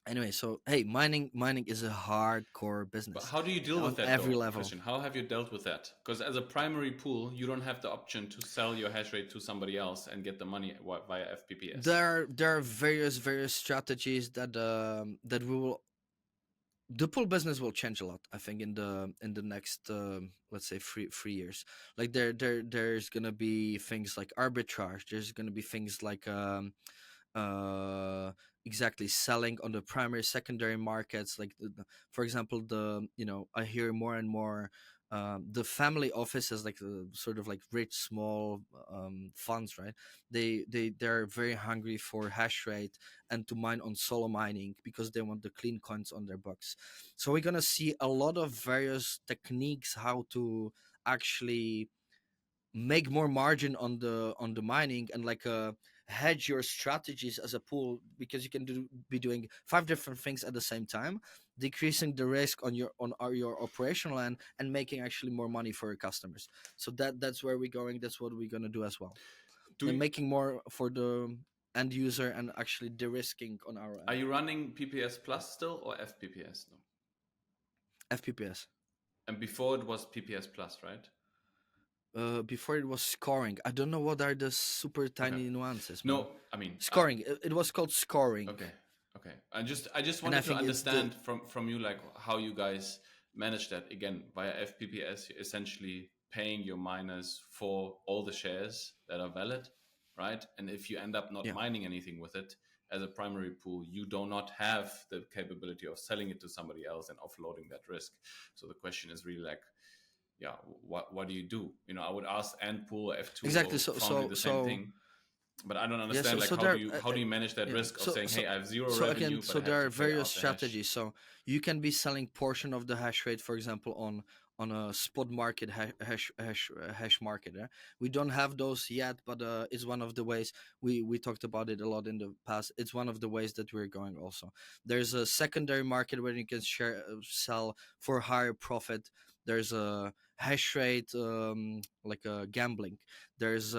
anyway, so hey, mining is a hardcore But business how do you deal with on that every though, level. Christian? How have you dealt with that? Because as a primary pool, you don't have the option to sell your hash rate to somebody else and get the money via FPPS. There are various strategies that we will, the pool business will change a lot, I think, in the next let's say 3 years. Like there's gonna be things like arbitrage, there's gonna be things like uh exactly, selling on the primary secondary markets, like for example, I hear more and more the family offices, like the sort of like rich small funds, right? They're very hungry for hash rate and to mine on solo mining because they want the clean coins on their books. So we're gonna see a lot of various techniques how to actually make more margin on the mining, and like hedge your strategies as a pool, because you can be doing 5 different things at the same time, decreasing the risk your operational end, and making actually more money for your customers. So that's where we're going, that's what we're going to do as well, Do and you, making more for the end user and actually de-risking on our are end. you running PPS Plus still or FPPS? No. FPPS. And before it was PPS Plus, right? Before it was scoring. I don't know what are the super Okay. tiny nuances, man. No, I mean, Scoring. It was called scoring. okay, okay. I just And I wanted to think it's the understand from you like how you guys manage that again via FPPS. You're essentially paying your miners for all the shares that are valid, right? And if you end up not yeah. mining anything with it as a primary pool, you do not have the capability of selling it to somebody else and offloading that risk. So the question is really like, yeah, what do you do? I would ask Antpool, F2, Exactly. or So Foundry so the same so thing, but I don't yeah. understand like There. how do you manage that Yeah. risk of saying, hey, I have zero So again, revenue, but so I have there to are pay various out the hash. strategies. So you can be selling portion of the hash rate, for example, on a spot market hash market. We don't have those yet, but it's one of the ways we talked about it a lot in the past. It's one of the ways that we're going. Also, there's a secondary market where you can sell for higher profit. There's a hash rate like a gambling. There's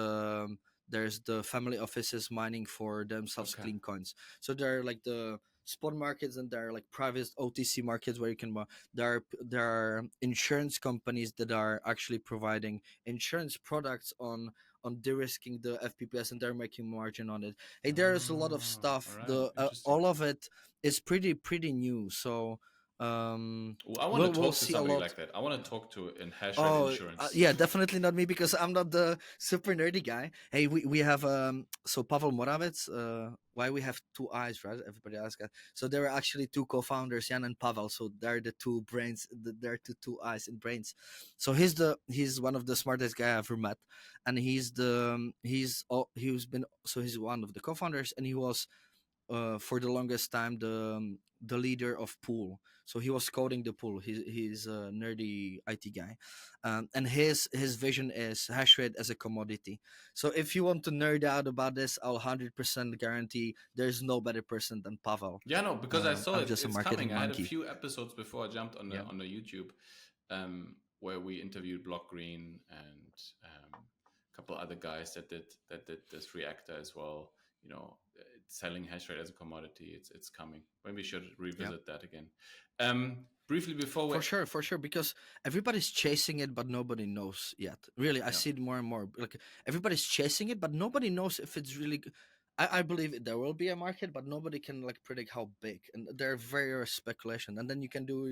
there's the family offices mining for themselves Okay. clean coins. So there are like the spot markets, and there are like private OTC markets where you can buy. There are insurance companies that are actually providing insurance products on de-risking the FPPS, and they're making margin on it. Hey, there's a lot of Oh, stuff. all right. The Interesting. all of it is pretty new. So I want to We'll talk to see a somebody lot. like that. I want to talk to in Hashrate Oh, Insurance. yeah, definitely not me because I'm not the super nerdy guy. Hey, we have so Pavel Moravec. Why we have two eyes, right? Everybody asks that. So there are actually two co-founders, Jan and Pavel. So they're the two brains. They're the two eyes in Brains. So he's one of the smartest guy I've ever met, and he's one of the co-founders, and he was for the longest time the leader of Pool. So he was coding the Pool. He's a nerdy IT guy, and his vision is hash rate as a commodity. So if you want to nerd out about this, I'll 100% guarantee there's no better person than Pavel. Yeah, no, because I saw I'm it. just a It's coming. marketing I had a monkey. few episodes before I jumped on the Yeah. YouTube, where we interviewed Block Green and a couple other guys that did this reactor as well. You know, selling hash rate as a commodity. It's coming. Maybe we should Yeah. revisit that again. Briefly before we, For sure, because everybody's chasing it, but nobody knows yet. Really, I yeah. see it more and more. Like everybody's chasing it, but nobody knows if it's really. I believe there will be a market, but nobody can like predict how big, and there are various speculation. And then you can do,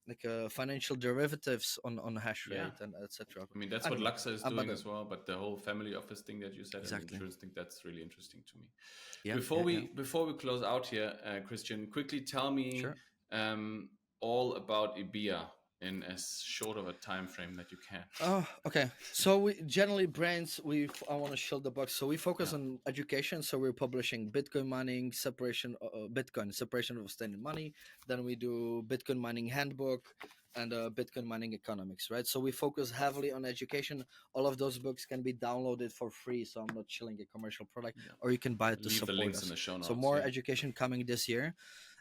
like financial derivatives on hash Yeah. rate and etc. I mean, that's I what don't know, Luxa is but doing as well. But the whole family office thing that you said and the exactly, insurance thing, that's really interesting to me. yeah, Before yeah, we yeah, before we close out here, Christian, quickly tell me sure. all about IBIA in as short of a time frame that you can. Oh, okay. So we generally Brains. I want to show the box. So we Yeah. focus on education. So we're publishing Bitcoin mining, Bitcoin separation of outstanding money. Then we do Bitcoin mining handbook and Bitcoin mining economics. Right. So we focus heavily on education. All of those books can be downloaded for free. So I'm not chilling a commercial product, Yeah. or you can buy it to Leave the support links in us. the show So notes. more Yeah. education coming this year.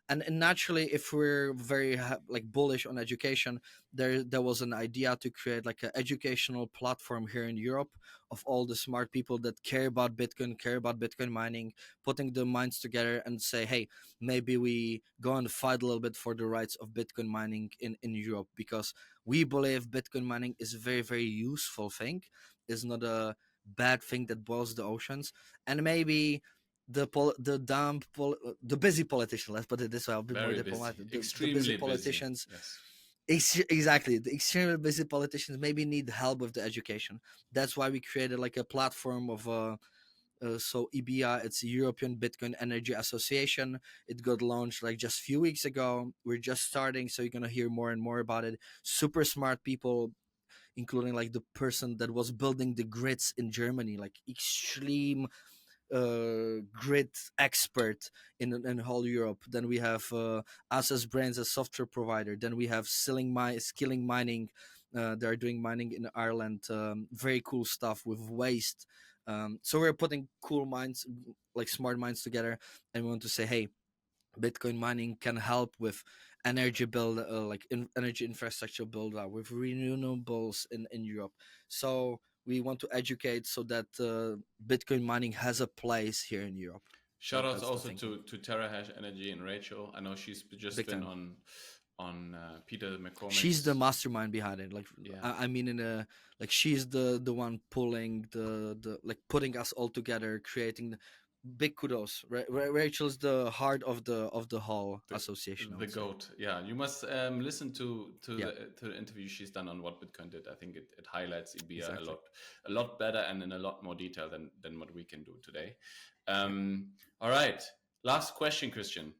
And naturally, if we're very like bullish on education, there was an idea to create like an educational platform here in Europe of all the smart people that care about Bitcoin mining, putting the minds together and say, hey, maybe we go and fight a little bit for the rights of Bitcoin mining in Europe, because we believe Bitcoin mining is a very, very useful thing. It's not a bad thing that boils the oceans. And maybe the busy politicians, let's put it this way, I'll be more Very busy. diplomatic, the busy Extremely busy. politicians, Yes. exactly, the extremely busy politicians maybe need help with the education. That's why we created like a platform of so EBA, it's European Bitcoin Energy Association. It got launched like just a few weeks ago. We're just starting, so you're gonna hear more and more about it. Super smart people, including like the person that was building the grids in Germany, like extreme grid expert in whole Europe. Then we have us as Braiins, a software provider. Then we have skilling mining. They're doing mining in Ireland. Very cool stuff with waste. So we're putting cool minds, like smart minds together, and we want to say, hey, Bitcoin mining can help with energy build, energy infrastructure build out with renewables in Europe. So we want to educate so that Bitcoin mining has a place here in Europe. Shout outs That's the also thinking. to TerraHash Energy and Rachel. I know she's just Big been time. on Peter She's the McCormick's. mastermind behind it. Like Yeah. I mean, in a like she's the one pulling the like putting us all together, creating. Big kudos. Rachel's the heart of the whole the, association, I the would say. goat. Yeah, you must listen Yeah, to the interview she's done on what Bitcoin did. I think it highlights IBIA exactly. a lot better and in a lot more detail than what we can do today. Yeah. All right, last question, Christian.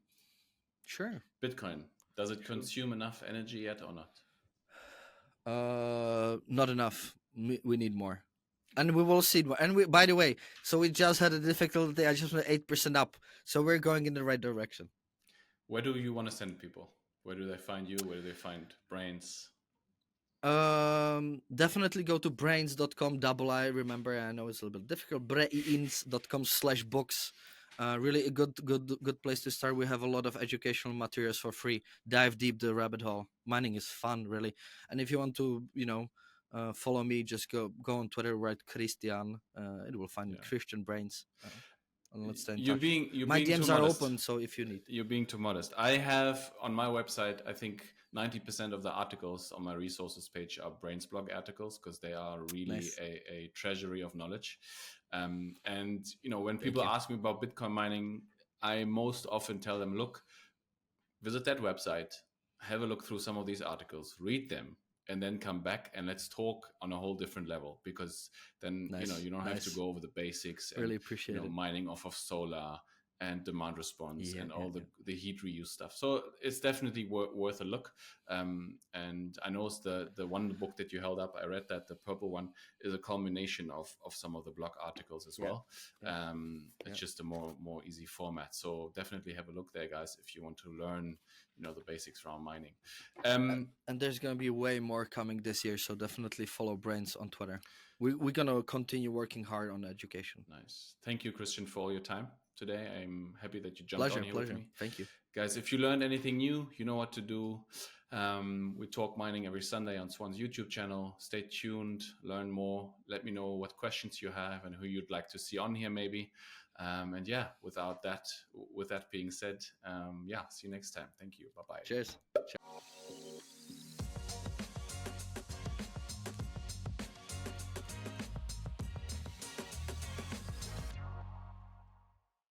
Sure. Bitcoin, does it Sure. consume enough energy yet or not? Not enough. We need more, and we will see more. And we, by the way, so we just had a difficulty. I just went 8% up, so we're going in the right direction. Where do you want to send people? Where do they find you? Where do they find Braiins? Definitely go to braiins.com. Remember, I know it's a little bit difficult. Braiins.com/books. Really a good place to start. We have a lot of educational materials for free. Dive deep the rabbit hole. Mining is fun, really. And if you want to, follow me, just go on Twitter, write Kristian. It will find Yeah. Kristian Braiins. And let's stay in You're touch. you're My being too DMs are modest. open, so if you need. You're being too modest. I have on my website, I think 90% of the articles on my resources page are Braiins blog articles because they are really Nice. a treasury of knowledge. And when people you. ask me about Bitcoin mining, I most often tell them, look, visit that website. have a look through some of these articles, read them, and then come back and let's talk on a whole different level, because then Nice. you don't have to go over the basics and Really appreciate it. mining off of solar and demand response Yeah, and yeah, all yeah. the heat reuse stuff. So it's definitely worth a look. And I know it's the one book that you held up, I read that, the purple one, is a culmination of some of the blog articles as well. Yeah. It's just a more easy format. So definitely have a look there, guys, if you want to learn the basics around mining. And there's gonna be way more coming this year, so definitely follow Braiins on Twitter. We're gonna continue working hard on education. Nice. Thank you, Kristian, for all your time today. I'm happy that you jumped on here with me. Thank you. Guys, if you learned anything new, you know what to do. We talk mining every Sunday on Swan's YouTube channel. Stay tuned, learn more. Let me know what questions you have and who you'd like to see on here maybe. And yeah, with that being said, see you next time. Thank you. Bye-bye. Cheers. Ciao.